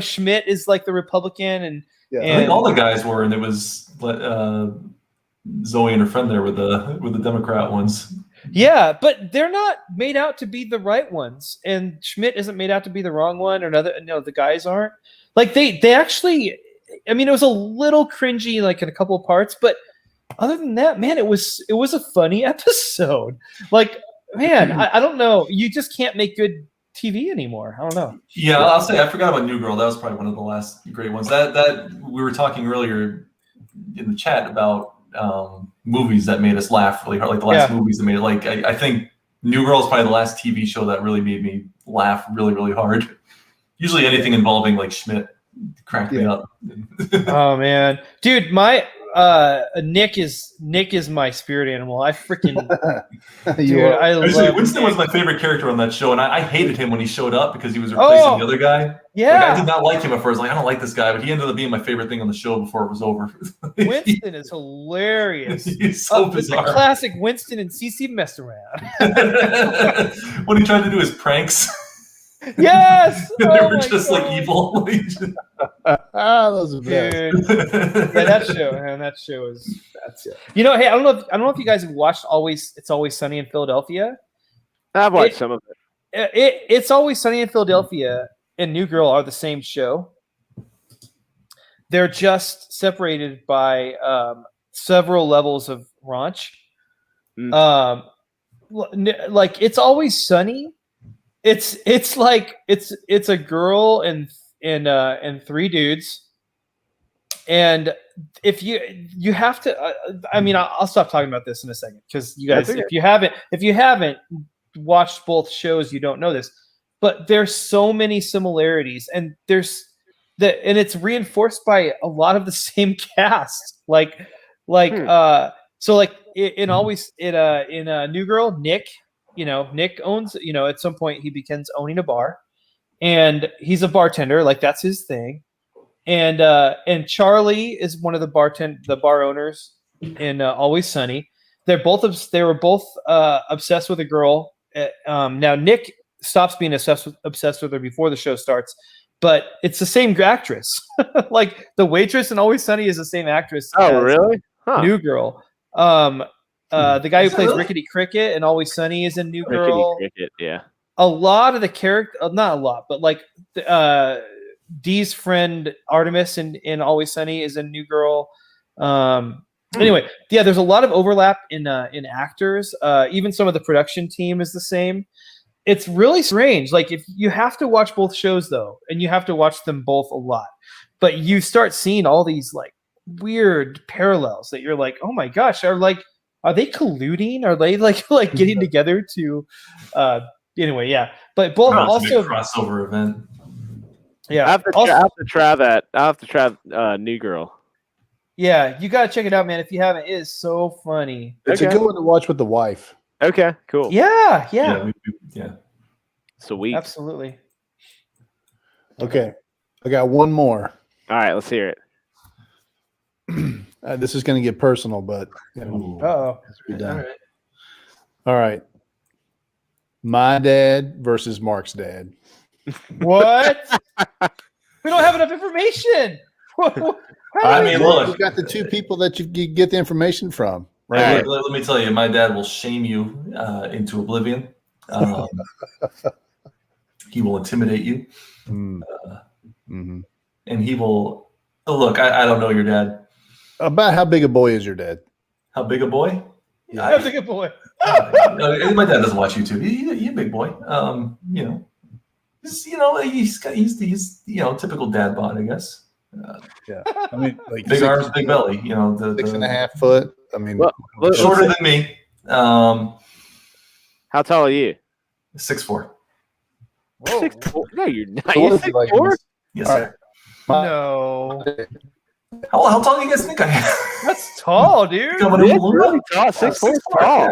Schmidt is like the Republican, and Yeah. I think all the guys were, and it was Zoe and her friend there with the Democrat ones. yeah, but they're not made out to be the right ones, and Schmidt isn't made out to be the wrong one, or the guys aren't. Like they actually, I mean, it was a little cringy, like in a couple of parts, but other than that, man, it was a funny episode. Like, man, I don't know, you just can't make good TV anymore. I don't know. Yeah, I'll say I forgot about New Girl. That was probably one of the last great ones. That we were talking earlier in the chat about movies that made us laugh really hard, like the last movies that made it. Like I think New Girl is probably the last TV show that really made me laugh really, really hard. Usually anything involving like Schmidt cracked me up. Oh man, dude, my Nick is my spirit animal. I freaking I Actually, love Winston Nick. was my favorite character on that show, and I hated him when he showed up because he was replacing the other guy. Yeah, like, I did not like him at first. Like, I don't like this guy, but he ended up being my favorite thing on the show before it was over. Winston is hilarious. He's so It's bizarre. a classic Winston and Cece mess around. When he tried to do his pranks, Yes, they oh were my just God. like evil. Those are best. Dude. Yeah, that show, man. That show is. Hey, I don't know if you guys have watched It's Always Sunny in Philadelphia. I've watched some of it. It's Always Sunny in Philadelphia and New Girl are the same show. They're just separated by several levels of raunch. Like It's Always Sunny. It's like it's a girl and three dudes, and if you have to, I mean, I'll stop talking about this in a second because you guys, if you haven't watched both shows, you don't know this, but there's so many similarities, and and it's reinforced by a lot of the same cast, so like in New Girl, Nick. Nick owns, at some point he begins owning a bar, and he's a bartender, like that's his thing. And Charlie is one of the bar owners in Always Sunny. They were both obsessed with a girl. Now Nick stops being obsessed with her before the show starts, but it's the same actress. Like the waitress in Always Sunny is the same actress. Oh, really? Huh. New Girl. The guy who plays Rickety Cricket and Always Sunny is in New Girl. Rickety Cricket, yeah. A lot of the character, not a lot, but like Dee's friend Artemis in Always Sunny is in New Girl. Anyway, yeah, there's a lot of overlap in actors. Even some of the production team is the same. It's really strange. Like if you have to watch both shows though, and you have to watch them both a lot, but you start seeing all these like weird parallels that you're like, oh my gosh, are they colluding? Are they like getting together to anyway, yeah. But both also a crossover event. Yeah. I have to try that. I have to try New Girl. Yeah, you gotta check it out, man. If you haven't, it is so funny. It's a good one to watch with the wife. Okay, cool. Yeah. Yeah. Sweet. Absolutely. Okay. I got one more. All right, let's hear it. This is going to get personal, but Uh-oh. be done. All right. My dad versus Mark's dad. What? We don't have enough information. I mean, look, You've got the two people that you get the information from. Right. Let me tell you, my dad will shame you into oblivion. He will intimidate you. Mm-hmm. And he will look. I don't know your dad. About how big a boy is your dad? How big a boy? That's a good boy. My dad doesn't watch YouTube. He's a big boy. He's typical dad bod, I guess. Yeah, I mean, like big arms, big belly. The 6.5 foot. I mean, shorter than me. How tall are you? 6'4". 6'4"? No, you're not. So You're what is he like in 6'4"? this? Yes, All sir. No. How tall do you guys think I am? That's tall, dude. Coming in It's really tall. 6'4" is tall.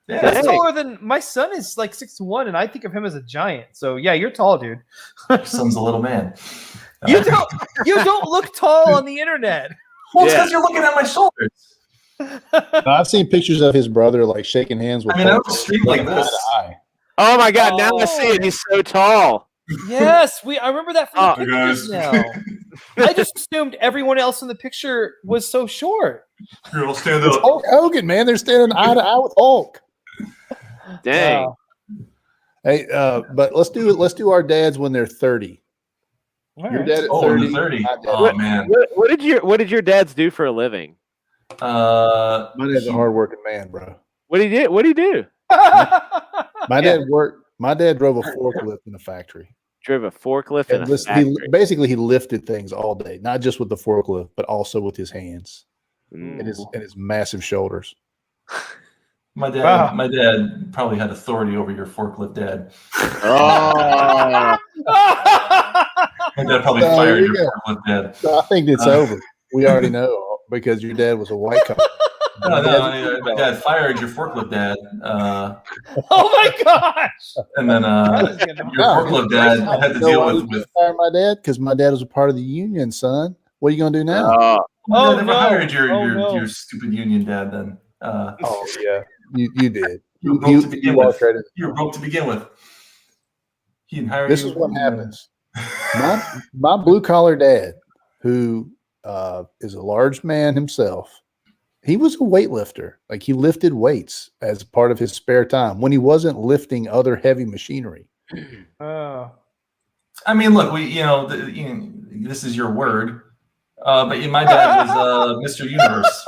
Yeah. That's Hey. taller than my son is like 6'1", and I think of him as a giant. So yeah, you're tall, dude. Your son's a little man. You don't look tall on the internet. Well, it's because you're looking at my shoulders. I've seen pictures of his brother like shaking hands with. I mean, I was street like this. Oh my God! Now I see it. He's so tall. Yes, I remember that from the Hey, pictures guys. now. I just assumed everyone else in the picture was so short. Here, I'll stand It's up. Hulk Hogan, man. They're standing eye to eye with Hulk. Dang. Wow. Hey, but let's do our dads when they're 30. All Your right. dad at Oh, 30. in the 30. My dad, Oh, man. What did your dads do for a living? my dad's a hardworking man, bro. What did he do? What did he do? My dad drove a forklift in a factory. Drove a forklift in And a factory. he lifted things all day, not just with the forklift, but also with his hands and his massive shoulders. My dad, Wow. my dad probably had authority over your forklift dad. Oh, My dad probably There fired you your go. forklift dad. So I think it's over. We already know because your dad was a white collar. No, my dad fired your forklift dad. Oh my gosh! And then your forklift dad had to deal with. Fire my dad because my dad was a part of the union, son. What are you gonna do now? I never no. hired No. your stupid union dad then. Oh yeah, you did. You were broke to begin with. walked right in. You were broke to begin with. He didn't hire This you. is what happens. My blue collar dad, who is a large man himself, he was a weightlifter. Like he lifted weights as part of his spare time when he wasn't lifting other heavy machinery. Oh. I mean, look, this is your word, but my dad was Mr. Universe.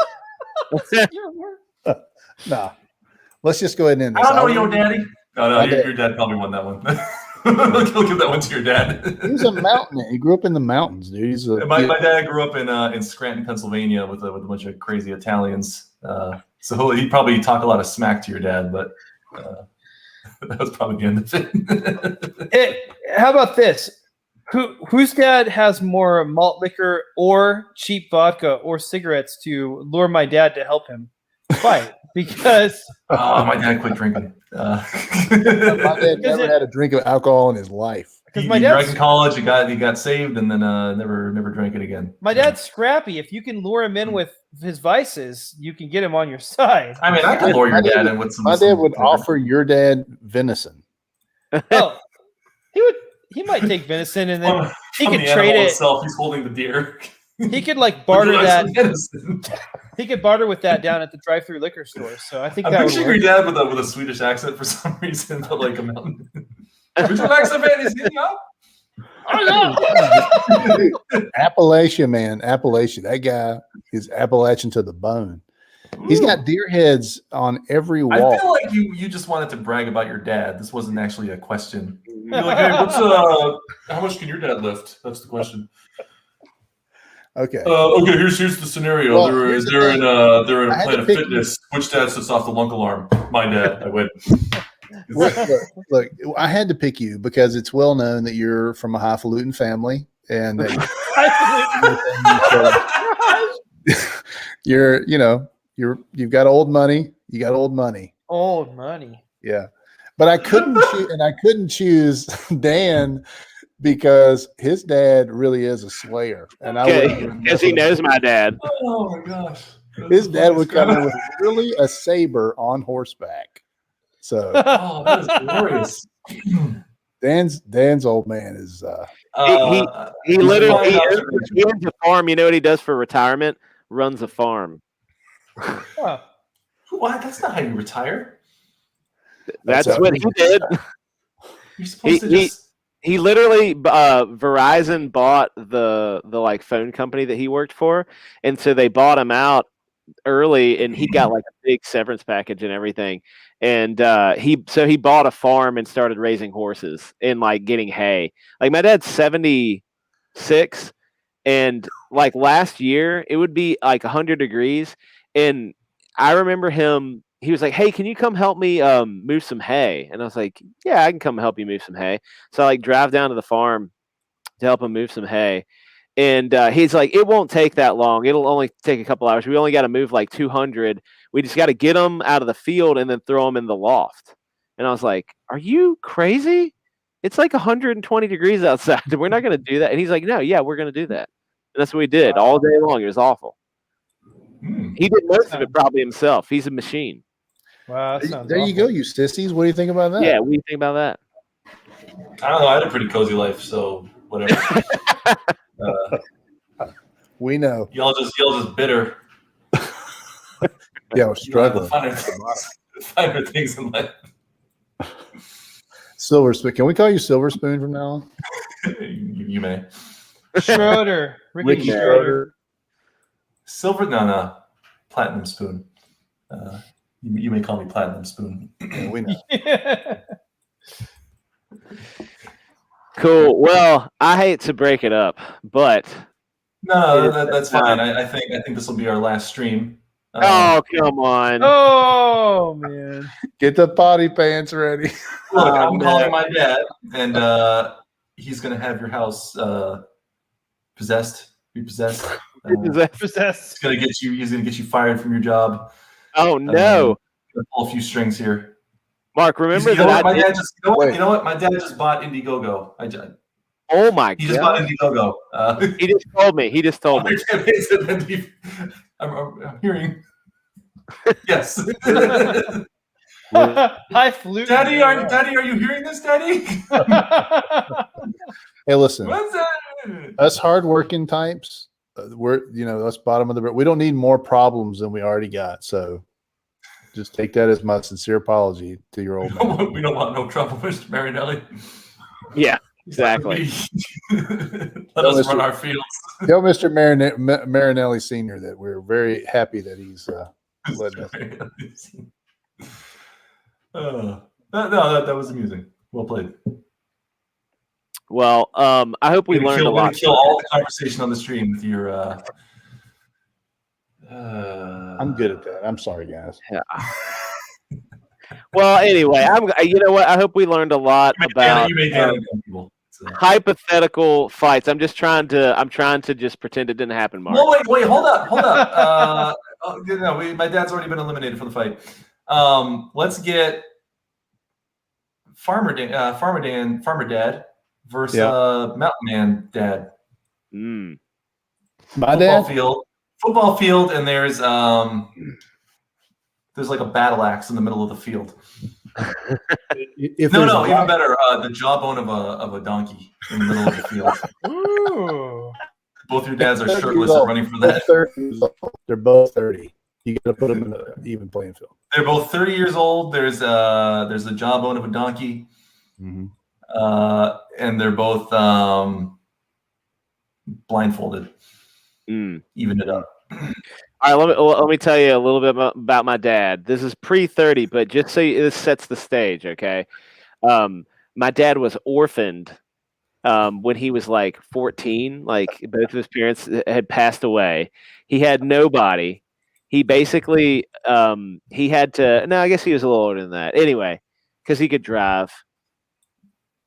Nah, let's just go ahead and end I this. don't know your daddy. No, dad. your dad probably won that one. He'll give that one to your dad. He was a mountain man. He grew up in the mountains, dude. He's My dad grew up in Scranton, Pennsylvania, with a bunch of crazy Italians. So he'd probably talk a lot of smack to your dad, but that was probably the end of it. How about this? Whose dad has more malt liquor or cheap vodka or cigarettes to lure my dad to help him fight? Because my dad quit drinking. My dad never had a drink of alcohol in his life. He my drank dad's in college. He got saved, and then never drank it again. my dad's scrappy. If you can lure him in with his vices, you can get him on your side. I mean, I could lure your dad in with some. My dad would offer your dad venison. Oh, he might take venison and then he From could the trade animal it. itself. He's holding the deer. He could like barter Would you like that. some venison? He could barter with that down at the drive-through liquor store. So I think I'm that would picturing your work. dad with a Swedish accent for some reason, but like a mountain. Would you like some venison? Appalachia, man. Appalachia. That guy is Appalachian to the bone. He's got deer heads on every wall. I feel like you just wanted to brag about your dad. This wasn't actually a question. You're like, hey, how much can your dad lift? That's the question. Okay. Okay, here's the scenario. Well, they're here's the in thing. a I had Planet to pick Fitness. Which dad sits off the lunk alarm? My dad. I win. Look, I had to pick you because it's well known that you're from a highfalutin family and that you've got old money. You got old money. Old money. Yeah. But I couldn't choose Dan because his dad really is a slayer. And because he knows my dad. Oh my gosh. His dad would come in with really a saber on horseback. So Oh, that is glorious. Dan's old man is He literally he owns a farm. You know what he does for retirement? Runs a farm. Huh. What? That's not how you retire. That's what he did. You're supposed to just. He literally Verizon bought the like phone company that he worked for, and so they bought him out early, and he got like a big severance package and everything. And he bought a farm and started raising horses and like getting hay. Like my dad's 76, and like last year it would be like 100 degrees, and I remember him. He was like, "Hey, can you come help me move some hay?" And I was like, "Yeah, I can come help you move some hay." So I like drive down to the farm to help him move some hay. And he's like, "It won't take that long. It'll only take a couple hours. We only got to move like 200. We just got to get them out of the field and then throw them in the loft." And I was like, "Are you crazy? It's like 120 degrees outside. We're not going to do that." And he's like, "No, yeah, we're going to do that." And that's what we did all day long. It was awful. He did most of it probably himself. He's a machine. Wow, that sounds there you awful. go, you sissies. What do you think about that? Yeah, what do you think about that? I don't know. I had a pretty cozy life, so whatever. We know. Y'all just bitter. Yeah, we're struggling. The finer things in life. Silver Spoon. Can we call you Silver Spoon from now on? You may. Schroeder. Ricky Schroeder. Schroeder. Silver? No. Platinum Spoon. You may call me Platinum Spoon. Yeah, we know. Cool. Well, I hate to break it up, but No, that's fine. I think this will be our last stream. oh, come on. Oh man. Get the potty pants ready. Look, I'm calling my dad, and he's gonna have your house repossessed. Possessed. Possessed. He's gonna get you fired from your job. Oh no. Gonna pull a few strings here. Mark, remember You know that what? You know what? My dad just bought Indiegogo. Oh my He just bought Indiegogo. He just told me. I'm hearing. Yes. Hi, flute. Daddy, are you hearing this, Daddy? Hey, listen. What's that? Us hardworking types, we're us bottom of the. We don't need more problems than we already got. So, just take that as my sincere apology to your old man. We don't want no trouble, Mr. Marinelli. Yeah, exactly. Let us run our fields. Tell Mr. Marinelli Sr. that we're very happy that he's letting us. That was amusing. Well played. Well, I hope we learned a lot. Kill all the conversation on the stream with your. I'm good at that. I'm sorry, guys. Yeah. Well, anyway, you know what? I hope we learned a lot about hypothetical fights. I'm trying to just pretend it didn't happen, Mark. Well, wait, hold up. My dad's already been eliminated from the fight. Let's get Farmer Dad versus Mountain Man Dad. My dad. Football field, and there's like a battle axe in the middle of the field. Even better, the jawbone of a donkey in the middle of the field. Ooh. Both your dads are shirtless and running for that. They're both 30. You got to put them in an even playing field. They're both 30 years old. There's the jawbone of a donkey, and they're both blindfolded. Even it up. All right, let me tell you a little bit about my dad. This is pre-30, but just so this sets the stage, okay? My dad was orphaned when he was like 14. Like both of his parents had passed away. He had nobody. He basically he had to. No, I guess he was a little older than that. Anyway, because he could drive.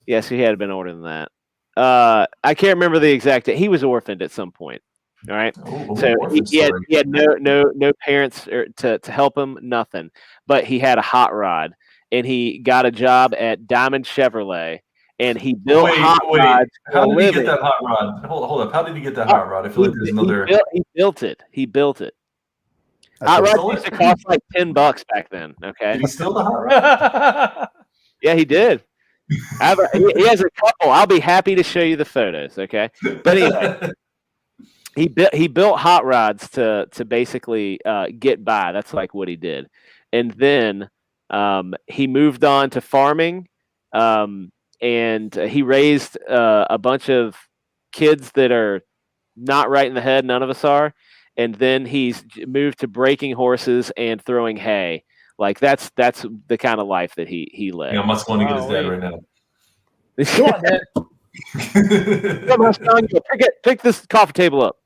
Yes, he had been older than that. I can't remember the exact. He was orphaned at some point. All right, so he had no parents to help him, nothing. But he had a hot rod, and he got a job at Diamond Chevrolet, and he built hot rods. How did he get that hot rod? Hold up. How did he get that hot rod? I feel like there's another. He built it. Hot rods used to cost like $10 back then. Okay. Did he steal the hot rod? Yeah, he did. He has a couple. I'll be happy to show you the photos. Okay, but anyway. He built hot rods to basically get by. That's like what he did, and then he moved on to farming, and he raised a bunch of kids that are not right in the head. None of us are, and then he's moved to breaking horses and throwing hay. Like that's the kind of life that he led. Yeah, I must want to get his dad right now. Come on, Dad. Come on, son, pick this coffee table up.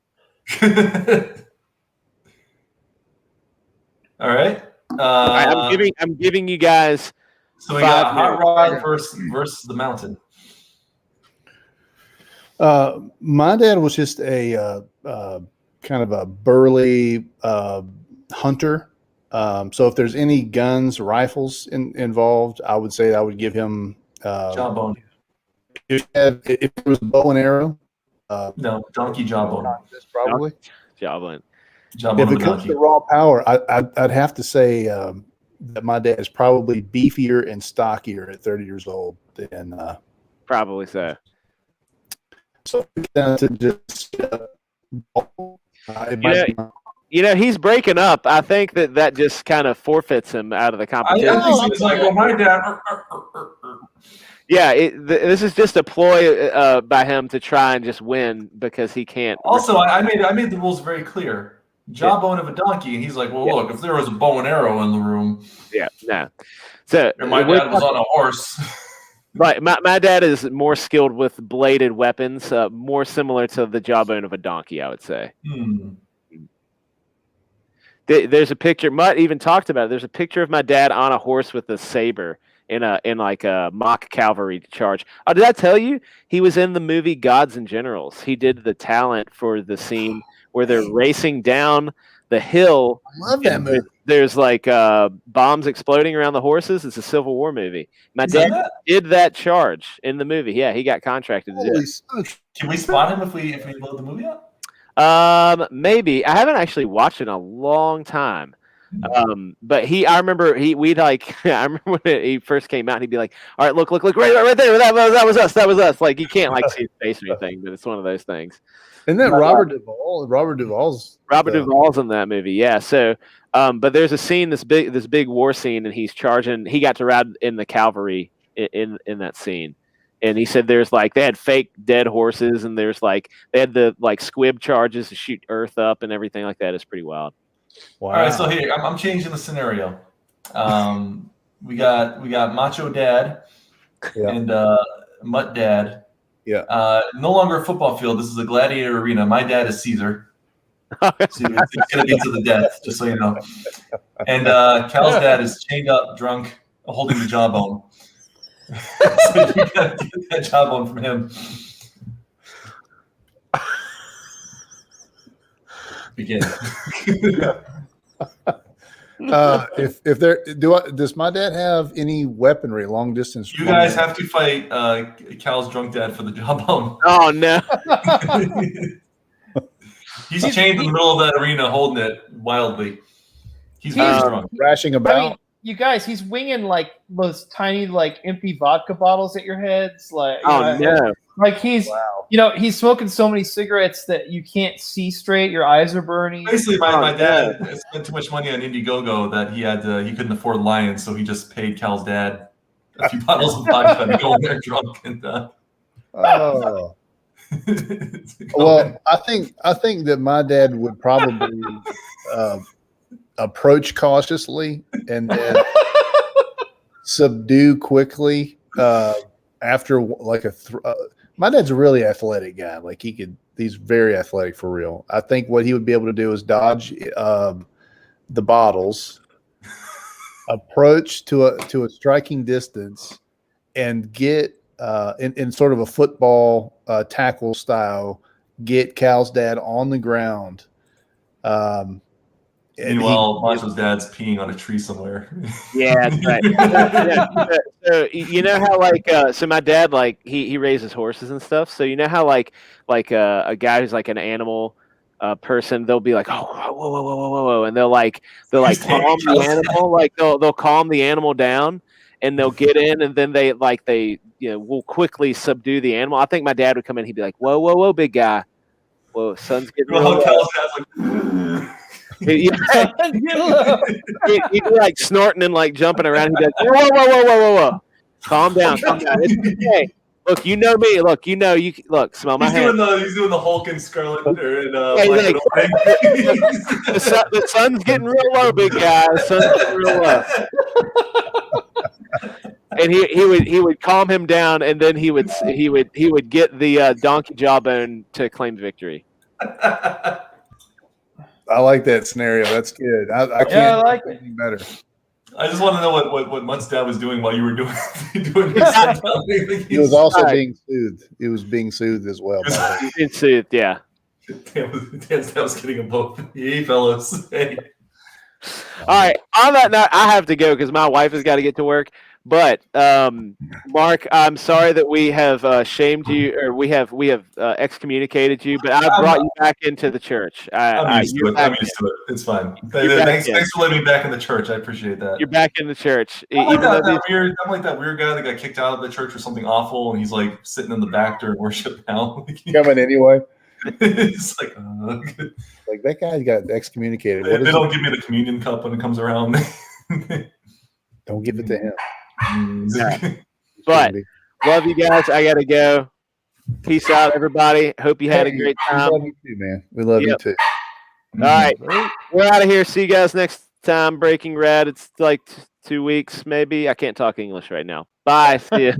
All right. I'm giving you guys. So we got hot rod versus the mountain. My dad was just a kind of a burly hunter. So if there's any guns, rifles involved, I would say I would give him jawbone. If it was a bow and arrow. No, donkey jawbone. Probably jawbone. If it comes to raw power, I'd have to say that my dad is probably beefier and stockier at 30 years old than Probably so. So down to just He's breaking up. I think that just kind of forfeits him out of the competition. I think it's like, well, my dad. Yeah, this is just a ploy by him to try and just win because he can't. Also, I made the rules very clear. Jawbone of a donkey, and he's like, well, look, if there was a bow and arrow in the room, So and my dad was on a horse. Right, my dad is more skilled with bladed weapons, more similar to the jawbone of a donkey, I would say. There's a picture. Mutt even talked about it. There's a picture of my dad on a horse with a saber in like a mock cavalry charge. Oh, did I tell you he was in the movie Gods and Generals? He did the talent for the scene where they're racing down the hill. I love that movie. There's like bombs exploding around the horses. It's a Civil War movie. My dad did that charge in the movie. Yeah, he got contracted to do it. Can we spot him if we load the movie up? Maybe. I haven't actually watched it in a long time. But I remember when he first came out, and he'd be like, all right, look, right there. That was us. Like, you can't like see his face or anything, but it's one of those things. Isn't that Robert Duvall? Robert Duvall's in that movie, yeah. So, but there's a scene, this big war scene, and he's charging. He got to ride in the cavalry in that scene, and he said they had fake dead horses, and they had the like squib charges to shoot earth up and everything like that. It's pretty wild. Wow. All right, so here I'm changing the scenario. We got Macho Dad and Mutt Dad. Yeah. No longer a football field. This is a gladiator arena. My dad is Caesar. So it's going to be to the death, just so you know. And Cal's dad is chained up, drunk, holding the jawbone. So you got to get that jawbone from him. Begin. Does my dad have any weaponry, long distance? You guys have to fight Cal's drunk dad for the jawbone. Oh no! He's chained in the middle of that arena, holding it wildly. He's very drunk, thrashing about. I mean, you guys, he's winging like those tiny, like empty vodka bottles at your heads. Like, no! Like he's, he's smoking so many cigarettes that you can't see straight. Your eyes are burning. Basically, my dad spent too much money on Indiegogo that he couldn't afford Lions, so he just paid Cal's dad a few bottles of vodka to go in there drunk and. Oh. Well, I think that my dad would probably approach cautiously and then subdue quickly after like my dad's a really athletic guy. Like he's very athletic for real. I think what he would be able to do is dodge the bottles, approach to a striking distance, and get in sort of a football tackle style, get Cal's dad on the ground. Meanwhile, Macho's dad's peeing on a tree somewhere. Yeah, that's right. So you know how so my dad he raises horses and stuff. So you know how like a guy who's like an animal person, they'll be like, oh, whoa, and they'll calm the animal, like they'll calm the animal down, and they'll get in, and then they will quickly subdue the animal. I think my dad would come in, he'd be like, whoa, big guy, whoa, sun's getting low. He'd be like snorting and like jumping around. He'd be like, whoa. Calm down. It's okay. Look, you know me. Look, look, smell my hand. He's doing the Hulk and Scarlet and the sun's getting real low, big guy. The sun's getting real low. And he would calm him down, and then he would get the donkey jawbone to claim victory. I like that scenario. That's good. I can't like it any better. I just want to know what Mutt's dad was doing while you were doing this. He was also being soothed. He was being soothed as well. He's being soothed, yeah. Dan's dad was getting them both. Hey, fellas. Hey. All right. On that note, I have to go because my wife has got to get to work. But Mark, I'm sorry that we have shamed you, or we have excommunicated you. But I brought you back into the church. I'm used to it. I'm used to it. It's fine. Thanks for letting me back in the church. I appreciate that. You're back in the church. I'm like that weird guy that got kicked out of the church for something awful, and he's like sitting in the back during worship now. Coming anyway. It's like that guy got excommunicated. They don't give me the communion cup when it comes around. Don't give it to him. Yeah. But love you guys. I gotta go. Peace out, everybody. Hope you had a great time. We love you too, man. We love you too. All right. We're out of here. See you guys next time. Breaking Rad. It's like 2 weeks, maybe. I can't talk English right now. Bye. See ya.